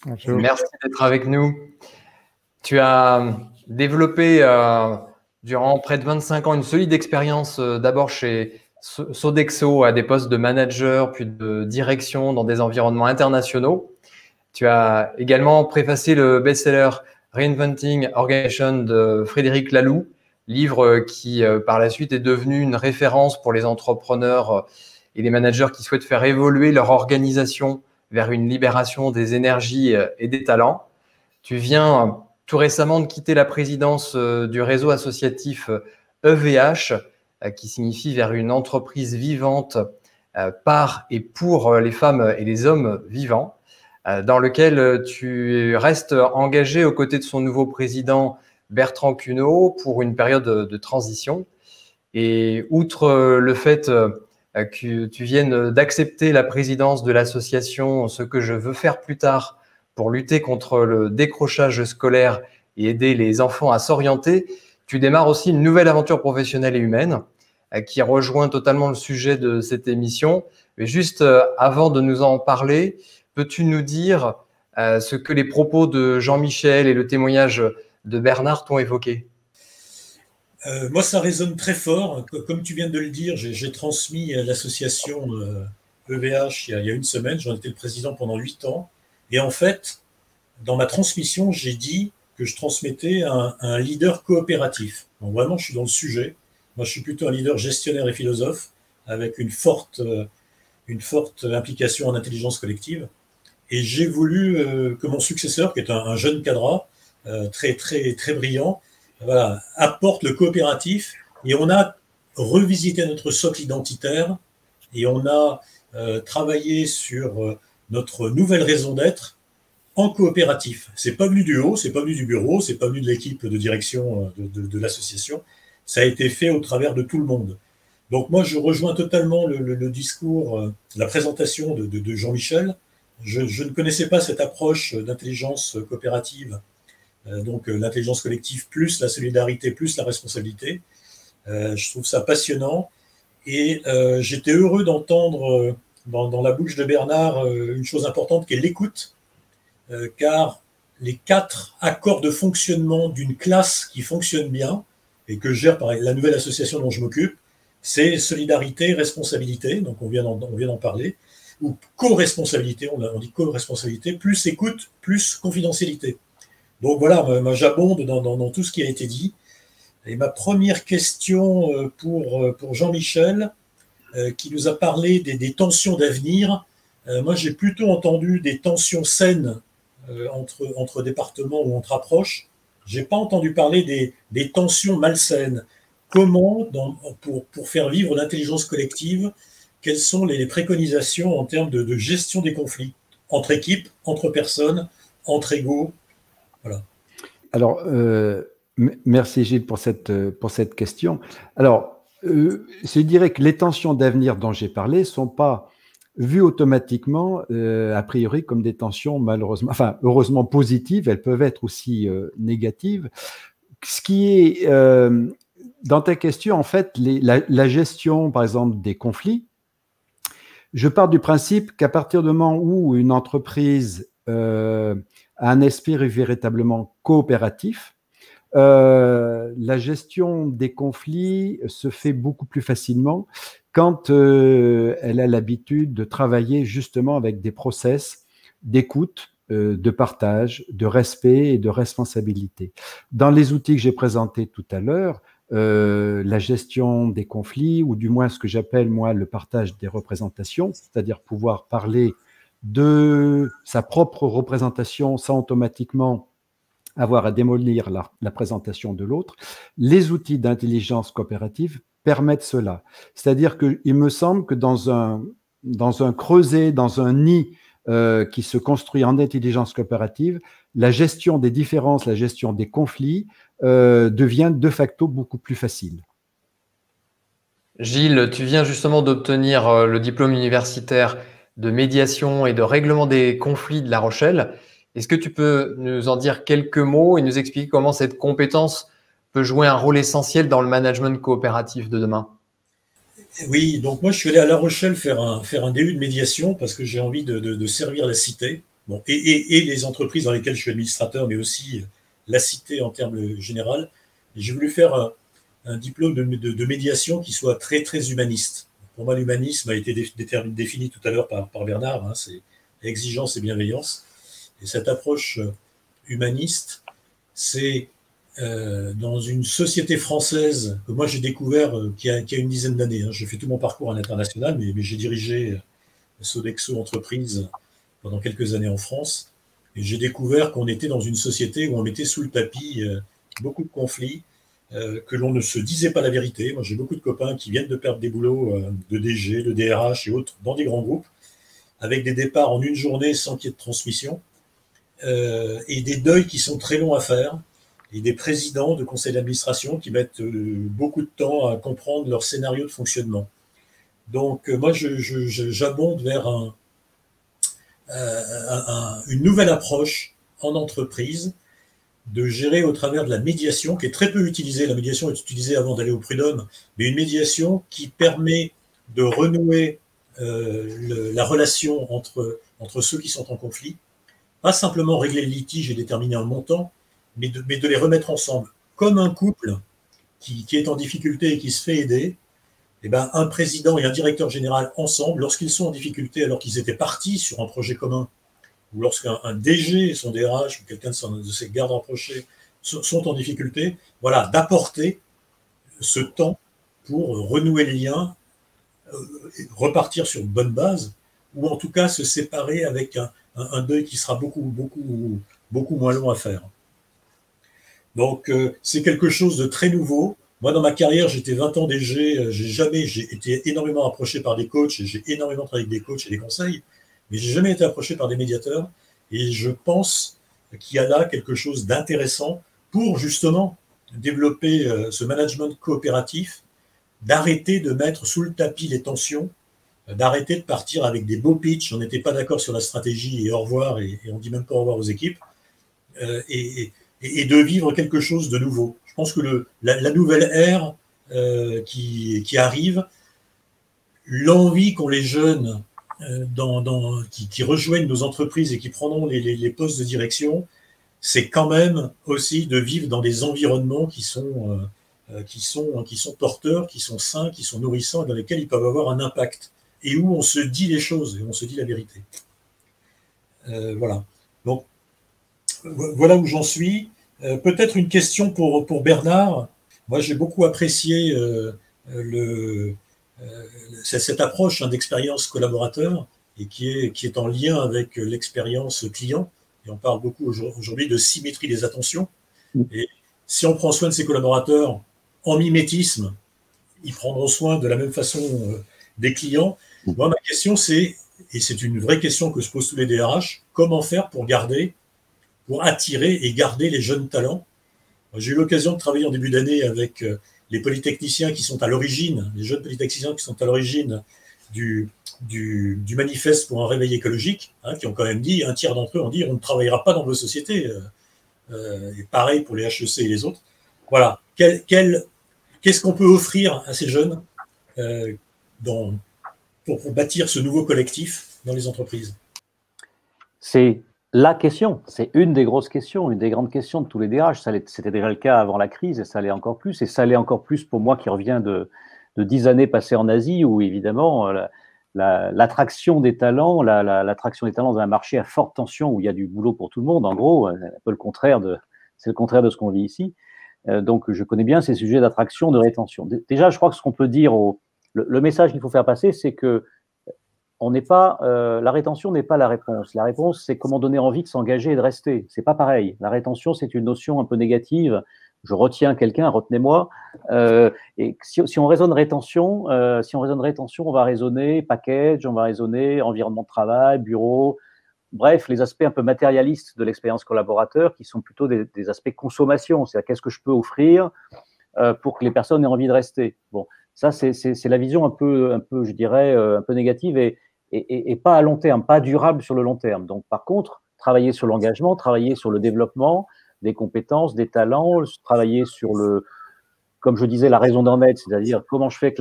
Bonjour. Merci d'être avec nous. Tu as développé durant près de 25 ans une solide expérience d'abord chez Sodexo à des postes de manager puis de direction dans des environnements internationaux. Tu as également préfacé le best-seller Reinventing Organization de Frédéric Laloux, livre qui par la suite est devenu une référence pour les entrepreneurs et les managers qui souhaitent faire évoluer leur organisation vers une libération des énergies et des talents. Tu viens tout récemment de quitter la présidence du réseau associatif EVH, qui signifie vers une entreprise vivante par et pour les femmes et les hommes vivants, dans lequel tu restes engagé aux côtés de son nouveau président Bertrand Cuneau pour une période de transition. Et outre le fait que tu viennes d'accepter la présidence de l'association Ce que je veux faire plus tard pour lutter contre le décrochage scolaire et aider les enfants à s'orienter, tu démarres aussi une nouvelle aventure professionnelle et humaine qui rejoint totalement le sujet de cette émission. Mais juste avant de nous en parler, peux-tu nous dire ce que les propos de Jean-Michel et le témoignage de Bernard t'ont évoqué ? Moi, ça résonne très fort. Comme tu viens de le dire, j'ai transmis à l'association EVH il y a une semaine. J'en étais le président pendant 8 ans. Et en fait, dans ma transmission, j'ai dit que je transmettais un leader coopératif. Donc vraiment, je suis dans le sujet. Moi, je suis plutôt un leader gestionnaire et philosophe. avec une forte implication en intelligence collective. Et j'ai voulu que mon successeur, qui est un jeune cadre, très brillant, voilà, apporte le coopératif. Et on a revisité notre socle identitaire et on a travaillé sur notre nouvelle raison d'être en coopératif. C'est pas venu du haut, c'est pas venu du bureau, c'est pas venu de l'équipe de direction de l'association. Ça a été fait au travers de tout le monde. Donc moi, je rejoins totalement le discours, la présentation de Jean-Michel. Je ne connaissais pas cette approche d'intelligence coopérative, donc l'intelligence collective plus la solidarité plus la responsabilité. Je trouve ça passionnant et j'étais heureux d'entendre dans la bouche de Bernard une chose importante qui est l'écoute, car les 4 accords de fonctionnement d'une classe qui fonctionne bien et que gère par la nouvelle association dont je m'occupe, c'est solidarité, responsabilité, donc on vient d'en parler, ou co-responsabilité, on dit co-responsabilité, plus écoute, plus confidentialité. Donc voilà, moi j'abonde dans tout ce qui a été dit. Et ma première question pour Jean-Michel, qui nous a parlé des tensions d'avenir, moi j'ai plutôt entendu des tensions saines entre départements ou entre approches. Je n'ai pas entendu parler des tensions malsaines. Comment, pour faire vivre l'intelligence collective, quelles sont les préconisations en termes de gestion des conflits entre équipes, entre personnes, entre égaux? Voilà. Alors, merci Gilles pour cette question. Alors, je dirais que les tensions d'avenir dont j'ai parlé ne sont pas vues automatiquement, a priori, comme des tensions malheureusement, enfin, heureusement positives, elles peuvent être aussi négatives. Ce qui est, dans ta question, en fait, la gestion, par exemple, des conflits, je pars du principe qu'à partir du moment où une entreprise a un esprit véritablement coopératif, la gestion des conflits se fait beaucoup plus facilement quand elle a l'habitude de travailler justement avec des process d'écoute, de partage, de respect et de responsabilité. Dans les outils que j'ai présentés tout à l'heure, la gestion des conflits, ou du moins ce que j'appelle moi le partage des représentations, c'est-à-dire pouvoir parler de sa propre représentation sans automatiquement avoir à démolir la présentation de l'autre. Les outils d'intelligence coopérative permettent cela. C'est-à-dire qu'il me semble que dans un creuset, dans un nid qui se construit en intelligence coopérative, la gestion des différences, la gestion des conflits devient de facto beaucoup plus facile. Gilles, tu viens justement d'obtenir le diplôme universitaire de médiation et de règlement des conflits de La Rochelle. Est-ce que tu peux nous en dire quelques mots et nous expliquer comment cette compétence peut jouer un rôle essentiel dans le management coopératif de demain? Oui, donc moi je suis allé à La Rochelle faire un DU de médiation parce que j'ai envie de servir la cité, bon, et les entreprises dans lesquelles je suis administrateur, mais aussi la cité en termes général. J'ai voulu faire un diplôme de médiation qui soit très humaniste. Pour moi, l'humanisme a été défini tout à l'heure par Bernard, hein, c'est exigence et bienveillance. Et cette approche humaniste, c'est dans une société française que moi j'ai découvert qui a une dizaine d'années. Hein. J'ai fait tout mon parcours à l'international, mais j'ai dirigé Sodexo Entreprise pendant quelques années en France. Et j'ai découvert qu'on était dans une société où on mettait sous le tapis beaucoup de conflits, que l'on ne se disait pas la vérité. Moi, j'ai beaucoup de copains qui viennent de perdre des boulots de DG, de DRH et autres dans des grands groupes, avec des départs en une journée sans qu'il y ait de transmission, et des deuils qui sont très longs à faire, et des présidents de conseils d'administration qui mettent beaucoup de temps à comprendre leur scénario de fonctionnement. Donc, moi, j'abonde vers une nouvelle approche en entreprise, de gérer au travers de la médiation, qui est très peu utilisée. La médiation est utilisée avant d'aller au prud'homme, mais une médiation qui permet de renouer la relation entre ceux qui sont en conflit, pas simplement régler le litige et déterminer un montant, mais de les remettre ensemble. Comme un couple qui est en difficulté et qui se fait aider, eh ben, un président et un directeur général ensemble, lorsqu'ils sont en difficulté alors qu'ils étaient partis sur un projet commun, ou lorsqu'un DG, son DRH ou quelqu'un de ses gardes rapprochés sont en difficulté, voilà, d'apporter ce temps pour renouer les liens repartir sur une bonne base, ou en tout cas se séparer avec un deuil qui sera beaucoup moins long à faire. Donc, c'est quelque chose de très nouveau. Moi, dans ma carrière, j'étais 20 ans DG, j'ai été énormément approché par des coachs, et j'ai énormément travaillé avec des coachs et des conseils, mais j'ai jamais été approché par des médiateurs, et je pense qu'il y a là quelque chose d'intéressant pour justement développer ce management coopératif, d'arrêter de mettre sous le tapis les tensions, d'arrêter de partir avec des beaux pitchs, on n'était pas d'accord sur la stratégie et au revoir, et on dit même pas au revoir aux équipes, et de vivre quelque chose de nouveau. Je pense que la nouvelle ère qui arrive, l'envie qu'ont les jeunes qui rejoignent nos entreprises et qui prendront les postes de direction, c'est quand même aussi de vivre dans des environnements qui sont porteurs, qui sont sains, qui sont nourrissants, et dans lesquels ils peuvent avoir un impact, et où on se dit les choses, et on se dit la vérité. Voilà. Donc, voilà où j'en suis. Peut-être une question pour Bernard. Moi, j'ai beaucoup apprécié cette approche d'expérience collaborateur, et qui est en lien avec l'expérience client. Et on parle beaucoup aujourd'hui de symétrie des attentions. Et si on prend soin de ses collaborateurs en mimétisme, ils prendront soin de la même façon des clients. Moi, ma question, c'est, et c'est une vraie question que se posent tous les DRH, comment faire pour attirer et garder les jeunes talents. J'ai eu l'occasion de travailler en début d'année avec les polytechniciens qui sont à l'origine, les jeunes polytechniciens qui sont à l'origine du manifeste pour un réveil écologique, qui ont quand même dit, un tiers d'entre eux ont dit, on ne travaillera pas dans vos sociétés. Et pareil pour les HEC et les autres. Voilà. Qu'est-ce qu'on peut offrir à ces jeunes pour bâtir ce nouveau collectif dans les entreprises? C'est la question, c'est une des grosses questions, une des grandes questions de tous les DRH. C'était déjà le cas avant la crise, et ça l'est encore plus. Et ça l'est encore plus pour moi qui reviens de 10 années passées en Asie, où évidemment l'attraction des talents, l'attraction des talents dans un marché à forte tension, où il y a du boulot pour tout le monde, en gros, c'est le contraire de ce qu'on vit ici. Donc je connais bien ces sujets d'attraction, de rétention. Déjà, je crois que ce qu'on peut dire, le message qu'il faut faire passer, c'est que la rétention n'est pas la réponse. La réponse, c'est comment donner envie de s'engager et de rester. C'est pas pareil. La rétention, c'est une notion un peu négative. Je retiens quelqu'un, retenez-moi. Et si on raisonne rétention, on va raisonner package, on va raisonner environnement de travail, bureau, bref, les aspects un peu matérialistes de l'expérience collaborateur, qui sont plutôt des aspects consommation. C'est-à-dire qu'est-ce que je peux offrir pour que les personnes aient envie de rester. Bon, ça, c'est la vision un peu, je dirais, un peu négative et pas à long terme, pas durable sur le long terme. Donc, par contre, travailler sur l'engagement, travailler sur le développement des compétences, des talents, travailler sur comme je disais, la raison d'en être, c'est-à-dire comment je fais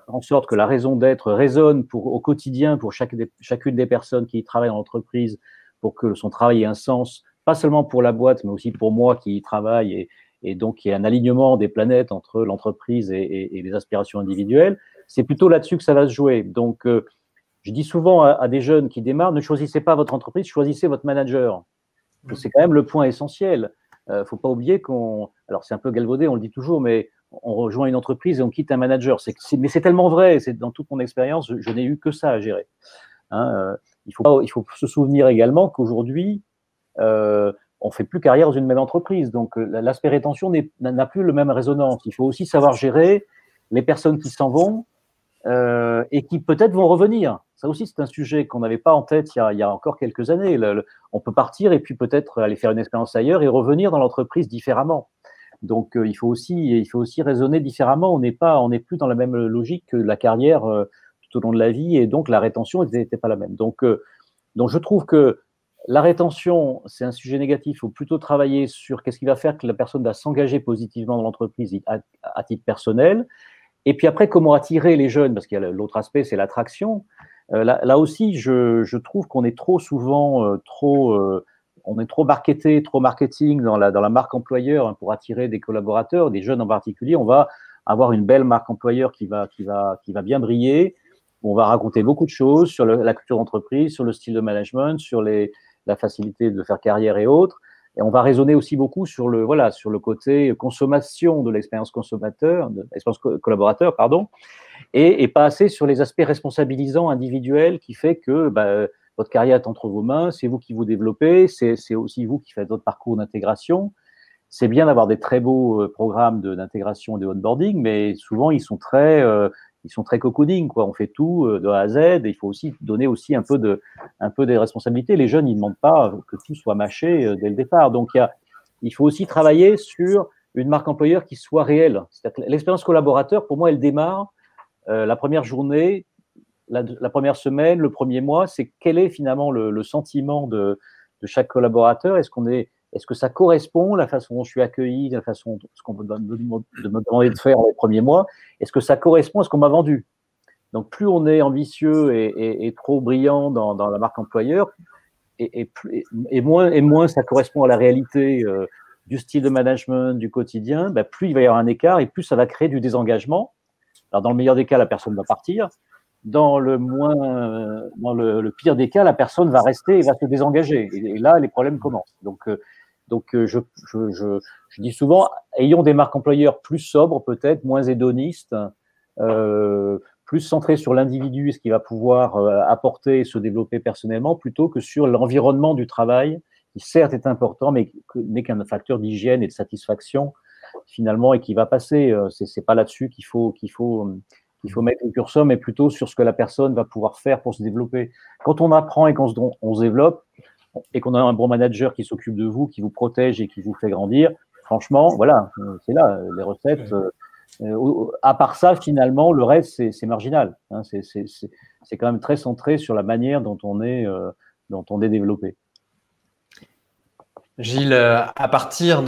en sorte que la raison d'être résonne au quotidien pour chacune des personnes qui travaillent dans l'entreprise, pour que son travail ait un sens, pas seulement pour la boîte, mais aussi pour moi qui y travaille, et donc il y a un alignement des planètes entre l'entreprise et les aspirations individuelles. C'est plutôt là-dessus que ça va se jouer. Donc, je dis souvent à des jeunes qui démarrent, ne choisissez pas votre entreprise, choisissez votre manager. C'est quand même le point essentiel. Faut pas oublier alors c'est un peu galvaudé, on le dit toujours, mais on rejoint une entreprise et on quitte un manager. Mais c'est tellement vrai, c'est dans toute mon expérience, je n'ai eu que ça à gérer. Il faut se souvenir également qu'aujourd'hui, on fait plus carrière dans une même entreprise. Donc, l'aspect rétention n'a plus le même résonance. Il faut aussi savoir gérer les personnes qui s'en vont et qui peut-être vont revenir. Ça aussi, c'est un sujet qu'on n'avait pas en tête il y a encore quelques années. On peut partir et puis peut-être aller faire une expérience ailleurs et revenir dans l'entreprise différemment. Donc, il faut aussi raisonner différemment. On n'est plus dans la même logique que la carrière tout au long de la vie, et donc la rétention n'était pas la même. Donc, je trouve que la rétention, c'est un sujet négatif. Il faut plutôt travailler sur qu'est-ce qui va faire que la personne va s'engager positivement dans l'entreprise à titre personnel. Et puis après, comment attirer les jeunes, parce qu'il y a l'autre aspect, c'est l'attraction. Là aussi, je trouve qu'on est trop souvent on est trop marketé, trop marketing dans la marque employeur pour attirer des collaborateurs, des jeunes en particulier. On va avoir une belle marque employeur qui va bien briller. On va raconter beaucoup de choses sur la culture d'entreprise, sur le style de management, sur la facilité de faire carrière et autres. Et on va raisonner aussi beaucoup sur le côté consommation de l'expérience consommateur, de l'expérience collaborateur, pardon, et pas assez sur les aspects responsabilisants individuels qui fait que votre carrière est entre vos mains, c'est vous qui vous développez, c'est aussi vous qui faites votre parcours d'intégration. C'est bien d'avoir des très beaux programmes d'intégration et de onboarding, mais souvent ils sont très cocooning, quoi. On fait tout de A à Z, et il faut aussi donner aussi un peu des responsabilités. Les jeunes, ils ne demandent pas que tout soit mâché dès le départ. Donc il faut aussi travailler sur une marque employeur qui soit réelle. C'est-à-dire que l'expérience collaborateur, pour moi, elle démarre la première journée, la première semaine, le premier mois. C'est quel est finalement le sentiment de chaque collaborateur. Est-ce que ça correspond, la façon dont je suis accueilli, la façon dont ce qu'on me demander de faire les premiers mois, est-ce que ça correspond à ce qu'on m'a vendu? Donc, plus on est ambitieux et trop brillant dans la marque employeur, et moins ça correspond à la réalité du style de management, du quotidien, plus il va y avoir un écart et plus ça va créer du désengagement. Alors, dans le meilleur des cas, la personne va partir. Dans le pire des cas, la personne va rester et va se désengager. Et là, les problèmes commencent. Donc, je dis souvent, ayons des marques employeurs plus sobres, peut-être, moins hédonistes, plus centrées sur l'individu, ce qu'il va pouvoir apporter et se développer personnellement, plutôt que sur l'environnement du travail, qui certes est important, mais n'est qu'un facteur d'hygiène et de satisfaction, finalement, et qui va passer. C'est pas là-dessus qu'il faut mettre le curseur, mais plutôt sur ce que la personne va pouvoir faire pour se développer. Quand on apprend et qu'on se développe, et qu'on a un bon manager qui s'occupe de vous, qui vous protège et qui vous fait grandir, franchement, voilà, c'est là, les recettes. À part ça, finalement, le reste, c'est marginal. Hein, c'est quand même très centré sur la manière dont on est développé. Gilles, à partir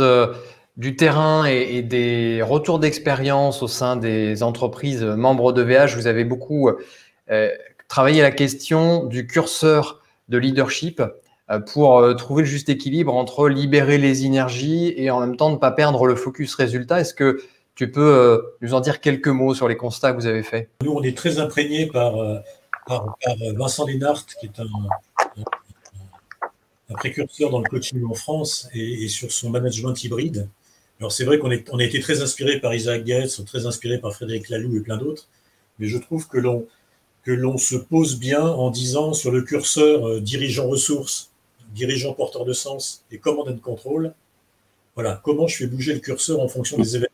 du terrain et des retours d'expérience au sein des entreprises membres de VH, vous avez beaucoup travaillé la question du curseur de leadership pour trouver le juste équilibre entre libérer les énergies et en même temps ne pas perdre le focus résultat. Est-ce que tu peux nous en dire quelques mots sur les constats que vous avez faits? Nous, on est très imprégnés par Vincent Lénart, qui est un précurseur dans le coaching en France et sur son management hybride. Alors, c'est vrai qu'on a été très inspiré par Isaac Getz, très inspiré par Frédéric Laloux et plein d'autres, mais je trouve que l'on se pose bien en disant sur le curseur dirigeant ressources, dirigeant porteur de sens et command and control, voilà, comment je fais bouger le curseur en fonction des événements.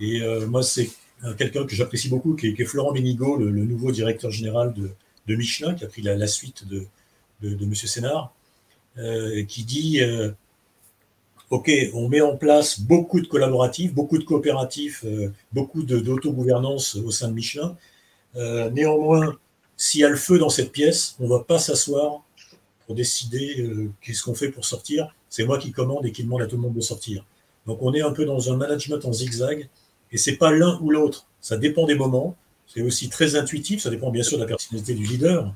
Et moi, c'est quelqu'un que j'apprécie beaucoup, qui est Florent Ménigaud, le nouveau directeur général de Michelin, qui a pris la suite de M. Sénard, qui dit OK, on met en place beaucoup de collaboratifs, beaucoup de coopératifs, beaucoup d'autogouvernance au sein de Michelin. Néanmoins, s'il y a le feu dans cette pièce, on ne va pas s'asseoir pour décider qu'est-ce qu'on fait pour sortir. C'est moi qui commande et qui demande à tout le monde de sortir. Donc on est un peu dans un management en zigzag, et c'est pas l'un ou l'autre. Ça dépend des moments. C'est aussi très intuitif. Ça dépend bien sûr de la personnalité du leader,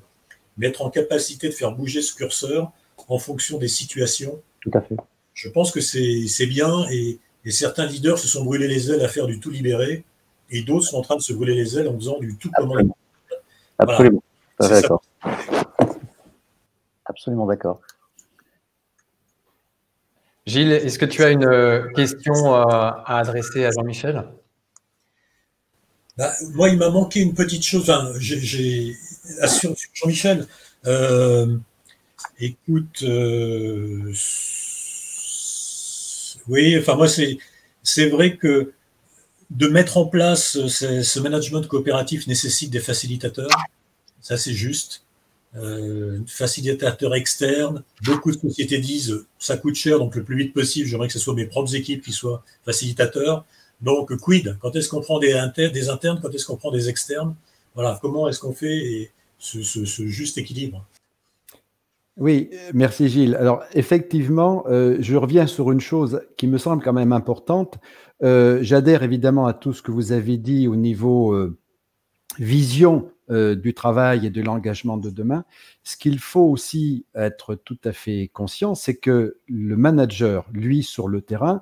mais être en capacité de faire bouger ce curseur en fonction des situations. Tout à fait. Je pense que c'est bien, et certains leaders se sont brûlés les ailes à faire du tout libéré, et d'autres sont en train de se brûler les ailes en faisant du tout commandé. Absolument. Voilà. D'accord. Absolument d'accord. Gilles, est-ce que tu as une question à adresser à Jean-Michel? Moi, il m'a manqué une petite chose. Enfin, sur Jean-Michel, écoute, oui, enfin moi, c'est vrai que de mettre en place ce management coopératif nécessite des facilitateurs. Ça, c'est juste. Facilitateur externe. Beaucoup de sociétés disent ça coûte cher, donc le plus vite possible, j'aimerais que ce soit mes propres équipes qui soient facilitateurs. Donc, quid? Quand est-ce qu'on prend des internes? Quand est-ce qu'on prend des externes? Voilà, comment est-ce qu'on fait ce juste équilibre? Oui, merci Gilles. Alors, effectivement, je reviens sur une chose qui me semble quand même importante. J'adhère évidemment à tout ce que vous avez dit au niveau vision du travail et de l'engagement de demain. Ce qu'il faut aussi être tout à fait conscient, c'est que le manager, lui, sur le terrain,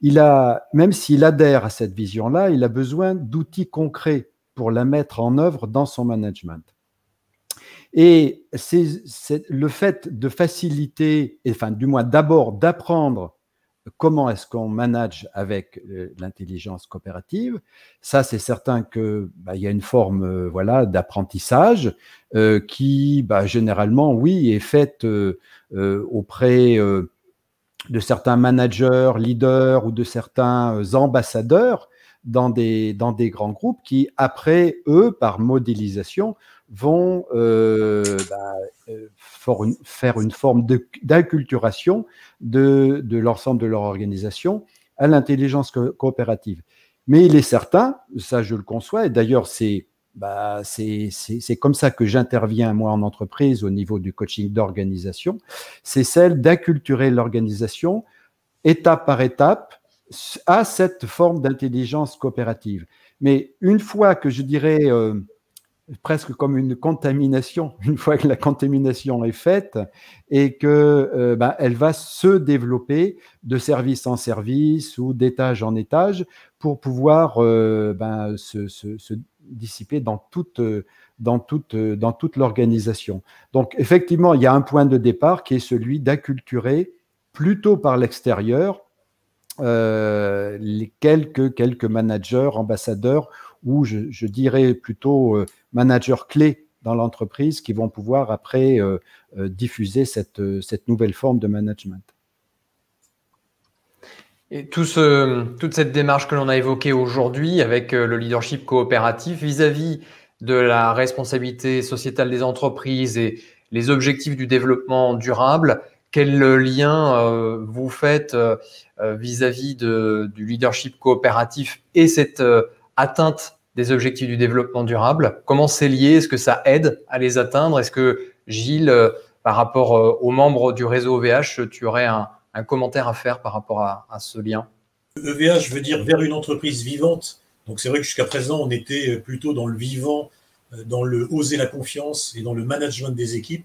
même s'il adhère à cette vision-là, il a besoin d'outils concrets pour la mettre en œuvre dans son management. Et c'est le fait de faciliter, enfin du moins d'abord d'apprendre comment est-ce qu'on manage avec l'intelligence coopérative. Ça, c'est certain que il y a une forme voilà d'apprentissage qui généralement, oui, est faite auprès de certains managers, leaders ou de certains ambassadeurs dans des grands groupes qui, après, eux, par modélisation, vont faire une forme d'inculturation de l'ensemble de leur organisation à l'intelligence coopérative. Mais il est certain, ça je le conçois, et d'ailleurs c'est comme ça que j'interviens moi en entreprise au niveau du coaching d'organisation, c'est celle d'acculturer l'organisation étape par étape à cette forme d'intelligence coopérative. Mais une fois que je dirais presque comme une contamination, une fois que la contamination est faite et que elle va se développer de service en service ou d'étage en étage pour pouvoir se dissiper dans toute l'organisation. Donc effectivement, il y a un point de départ qui est celui d'acculturer plutôt par l'extérieur les quelques managers, ambassadeurs ou je dirais plutôt managers clés dans l'entreprise qui vont pouvoir après diffuser cette nouvelle forme de management. Et toute cette démarche que l'on a évoquée aujourd'hui avec le leadership coopératif vis-à-vis de la responsabilité sociétale des entreprises et les objectifs du développement durable, quel lien vous faites vis-à-vis du leadership coopératif et cette atteinte des objectifs du développement durable? Comment c'est lié? Est-ce que ça aide à les atteindre? Est-ce que Gilles, par rapport aux membres du réseau OVH, tu aurais un commentaire à faire par rapport à ce lien? EVH veut dire vers une entreprise vivante. Donc c'est vrai que jusqu'à présent, on était plutôt dans le vivant, dans le oser la confiance et dans le management des équipes.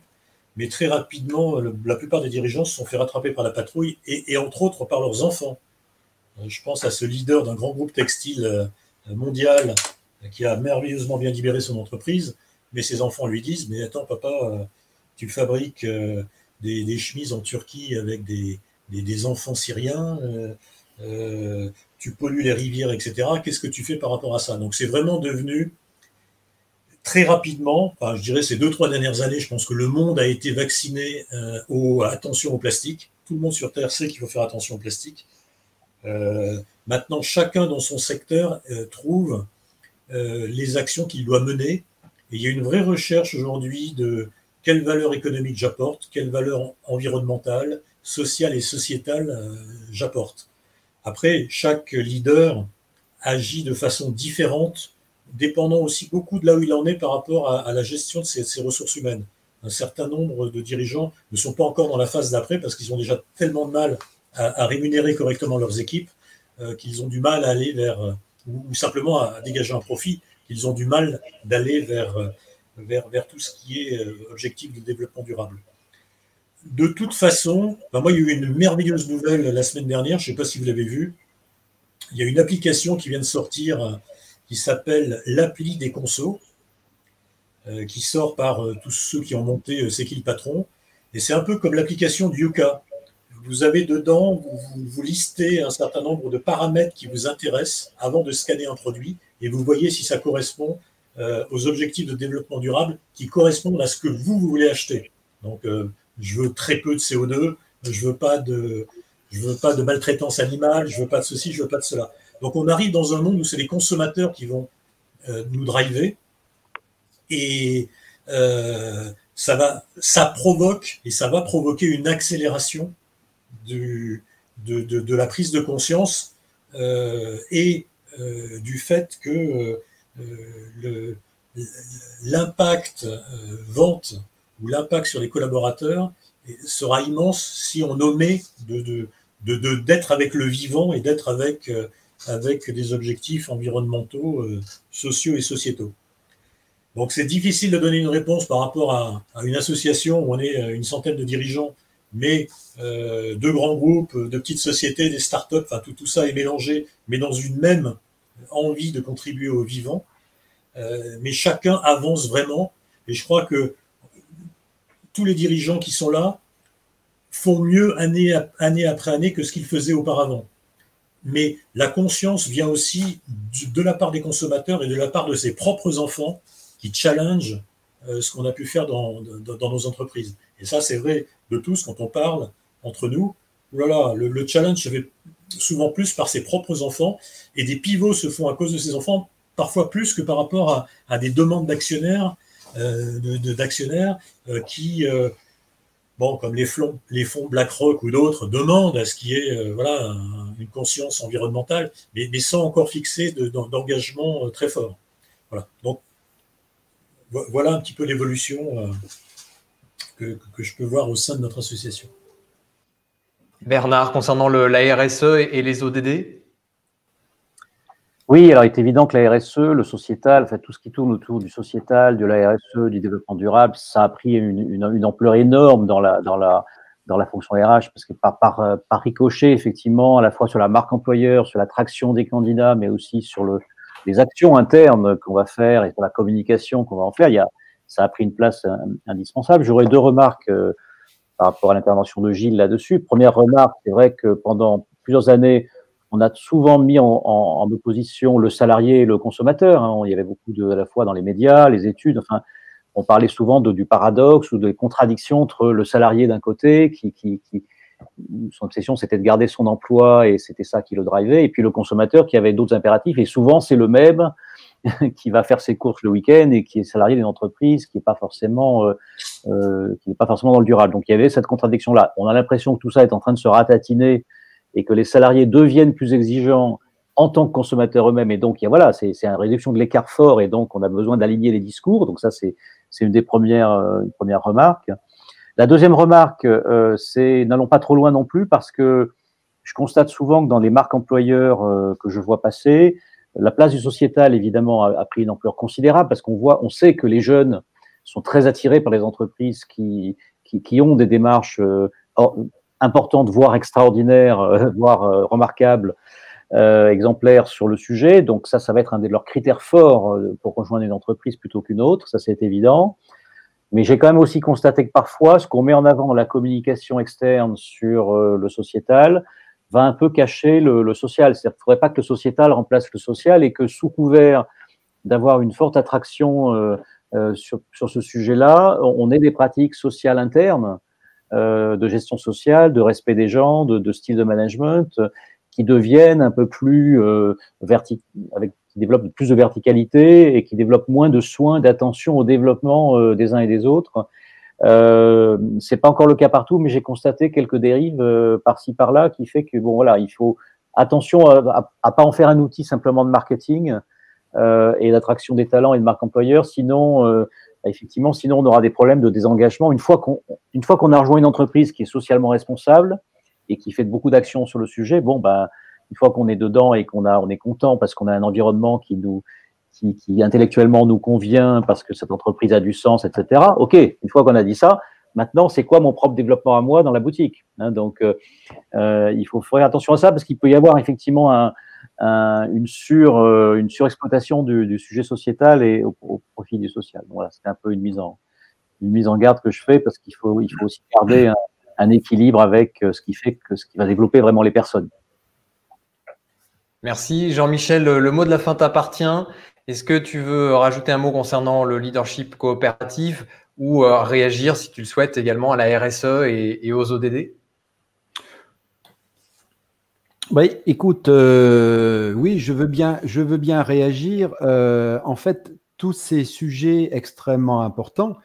Mais très rapidement, la plupart des dirigeants se sont fait rattraper par la patrouille et entre autres par leurs enfants. Je pense à ce leader d'un grand groupe textile mondial qui a merveilleusement bien libéré son entreprise, mais ses enfants lui disent « Mais attends papa, tu fabriques des chemises en Turquie avec des enfants syriens, tu pollues les rivières, etc. Qu'est-ce que tu fais par rapport à ça ?» Donc c'est vraiment devenu très rapidement, enfin, je dirais ces 2-3 dernières années, je pense que le monde a été vacciné attention au plastique. Tout le monde sur Terre sait qu'il faut faire attention au plastique. Maintenant, chacun dans son secteur trouve les actions qu'il doit mener. Et il y a une vraie recherche aujourd'hui de quelle valeur économique j'apporte, quelle valeur environnementale, sociale et sociétale j'apporte. Après, chaque leader agit de façon différente, dépendant aussi beaucoup de là où il en est par rapport à la gestion de ses ressources humaines. Un certain nombre de dirigeants ne sont pas encore dans la phase d'après parce qu'ils ont déjà tellement de mal à rémunérer correctement leurs équipes qu'ils ont du mal à aller vers, ou simplement à dégager un profit, qu'ils ont du mal d'aller vers tout ce qui est objectif de développement durable. De toute façon, moi, il y a eu une merveilleuse nouvelle la semaine dernière, je ne sais pas si vous l'avez vu. Il y a une application qui vient de sortir qui s'appelle l'appli des consos, qui sort par tous ceux qui ont monté C'est qui le patron. Et c'est un peu comme l'application du Yuka. Vous avez dedans, vous listez un certain nombre de paramètres qui vous intéressent avant de scanner un produit et vous voyez si ça correspond aux objectifs de développement durable qui correspondent à ce que vous voulez acheter. Donc, je veux très peu de CO2, je veux pas de maltraitance animale, je veux pas de ceci, je veux pas de cela. Donc, on arrive dans un monde où c'est les consommateurs qui vont nous driver et ça provoque et ça va provoquer une accélération de la prise de conscience et du fait que l'impact vente ou l'impact sur les collaborateurs sera immense si on omet d'être avec le vivant et d'être avec des objectifs environnementaux, sociaux et sociétaux. Donc c'est difficile de donner une réponse par rapport à une association où on est une centaine de dirigeants, mais de grands groupes, de petites sociétés, des startups, enfin tout ça est mélangé, mais dans une même envie de contribuer au vivant. Mais chacun avance vraiment, et je crois que tous les dirigeants qui sont là font mieux année après année que ce qu'ils faisaient auparavant. Mais la conscience vient aussi de la part des consommateurs et de la part de ses propres enfants qui challengent ce qu'on a pu faire dans nos entreprises. Et ça, c'est vrai de tous quand on parle entre nous. Oulala, le challenge se fait souvent plus par ses propres enfants et des pivots se font à cause de ses enfants, parfois plus que par rapport à des demandes d'actionnaires, qui, comme les fonds BlackRock ou d'autres, demandent à ce qu'il y ait une conscience environnementale, mais sans encore fixer d'engagement très fort. Voilà. Donc, voilà un petit peu l'évolution que je peux voir au sein de notre association. Bernard, concernant la RSE et les ODD? Oui, alors il est évident que la RSE, le sociétal, enfin, tout ce qui tourne autour du sociétal, de la RSE, du développement durable, ça a pris une ampleur énorme dans la fonction RH, parce que par ricochet, effectivement, à la fois sur la marque employeur, sur l'attraction des candidats, mais aussi sur les actions internes qu'on va faire et sur la communication qu'on va en faire, ça a pris une place indispensable. J'aurais deux remarques par rapport à l'intervention de Gilles là-dessus. Première remarque, c'est vrai que pendant plusieurs années, on a souvent mis en opposition le salarié et le consommateur. Hein. Il y avait beaucoup à la fois dans les médias, les études, enfin, on parlait souvent du paradoxe ou des contradictions entre le salarié d'un côté, son obsession c'était de garder son emploi et c'était ça qui le drivait, et puis le consommateur qui avait d'autres impératifs, et souvent c'est le même qui va faire ses courses le week-end et qui est salarié d'une entreprise qui n'est pas forcément dans le durable. Donc il y avait cette contradiction-là. On a l'impression que tout ça est en train de se ratatiner et que les salariés deviennent plus exigeants en tant que consommateurs eux-mêmes. Et donc, c'est une réduction de l'écart fort et donc on a besoin d'aligner les discours. Donc ça, c'est une des premières remarques. La deuxième remarque, c'est n'allons pas trop loin non plus parce que je constate souvent que dans les marques employeurs que je vois passer, la place du sociétal, évidemment, a pris une ampleur considérable parce on sait que les jeunes sont très attirés par les entreprises qui ont des démarches importantes, voire extraordinaires, voire remarquables, exemplaires sur le sujet. Donc ça va être un de leurs critères forts pour rejoindre une entreprise plutôt qu'une autre, ça c'est évident. Mais j'ai quand même aussi constaté que parfois, ce qu'on met en avant dans la communication externe sur le sociétal va un peu cacher le social. C'est-à-dire qu'il ne faudrait pas que le sociétal remplace le social et que sous couvert d'avoir une forte attraction sur ce sujet-là, on ait des pratiques sociales internes de gestion sociale, de respect des gens, de style de management qui deviennent un peu plus qui développent plus de verticalité et qui développent moins de soins, d'attention au développement des uns et des autres. C'est pas encore le cas partout, mais j'ai constaté quelques dérives par-ci par-là qui fait que il faut attention à pas en faire un outil simplement de marketing et d'attraction des talents et de marque employeur, sinon effectivement, sinon on aura des problèmes de désengagement. Une fois qu'on a rejoint une entreprise qui est socialement responsable et qui fait beaucoup d'actions sur le sujet, une fois qu'on est dedans et on est content parce qu'on a un environnement qui intellectuellement nous convient parce que cette entreprise a du sens, etc. Ok, une fois qu'on a dit ça, maintenant c'est quoi mon propre développement à moi dans la boutique, hein, donc il faut faire attention à ça parce qu'il peut y avoir effectivement une surexploitation du sujet sociétal et au profit du social. Donc, voilà, c'est un peu une mise en garde que je fais parce qu'il faut aussi garder un équilibre avec ce qui va développer vraiment les personnes. Merci. Jean-Michel, le mot de la fin t'appartient. Est-ce que tu veux rajouter un mot concernant le leadership coopératif ou réagir, si tu le souhaites, également à la RSE et aux ODD? Oui, écoute, oui, je veux bien réagir. En fait, tous ces sujets extrêmement importants,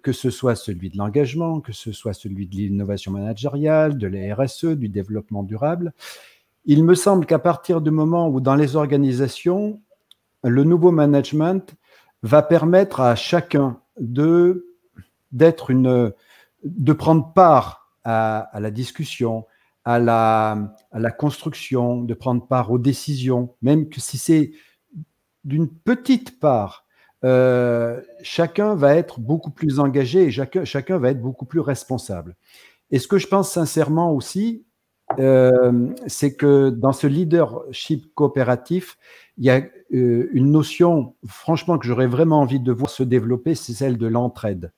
que ce soit celui de l'engagement, que ce soit celui de l'innovation managériale, de la RSE, du développement durable, il me semble qu'à partir du moment où dans les organisations, le nouveau management va permettre à chacun de prendre part à la discussion, à la construction, de prendre part aux décisions, même que si c'est d'une petite part, chacun va être beaucoup plus engagé et chacun va être beaucoup plus responsable. Et ce que je pense sincèrement aussi, c'est que dans ce leadership coopératif, il y a une notion, franchement, que j'aurais vraiment envie de voir se développer, c'est celle de l'entraide.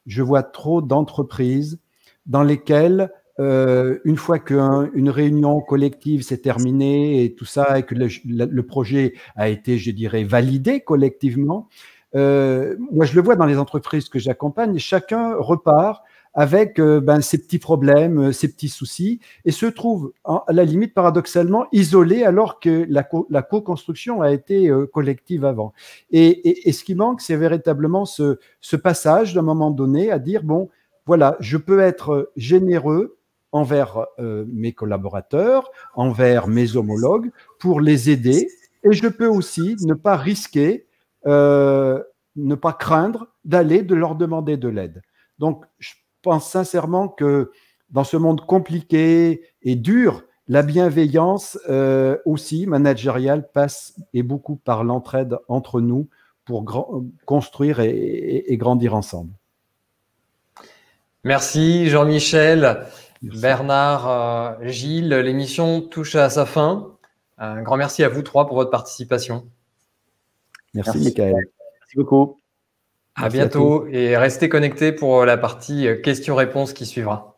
je vois trop d'entreprises dans lesquelles, une fois qu'une réunion collective s'est terminée et tout ça, et que le projet a été, je dirais, validé collectivement, moi, je le vois dans les entreprises que j'accompagne, chacun repart avec ses petits problèmes, ses petits soucis, et se trouve, à la limite, paradoxalement, isolé alors que la co-construction a été collective avant. Et ce qui manque, c'est véritablement ce passage d'un moment donné à dire, bon, voilà, je peux être généreux envers mes collaborateurs, envers mes homologues, pour les aider, et je peux aussi ne pas risquer, ne pas craindre de leur demander de l'aide. Donc, je pense sincèrement que dans ce monde compliqué et dur, la bienveillance aussi managériale passe et beaucoup par l'entraide entre nous pour construire et grandir ensemble. Merci Jean-Michel. Merci. Bernard, Gilles, l'émission touche à sa fin. Un grand merci à vous trois pour votre participation. Merci Michael. Merci beaucoup. À bientôt et restez connectés pour la partie questions-réponses qui suivra.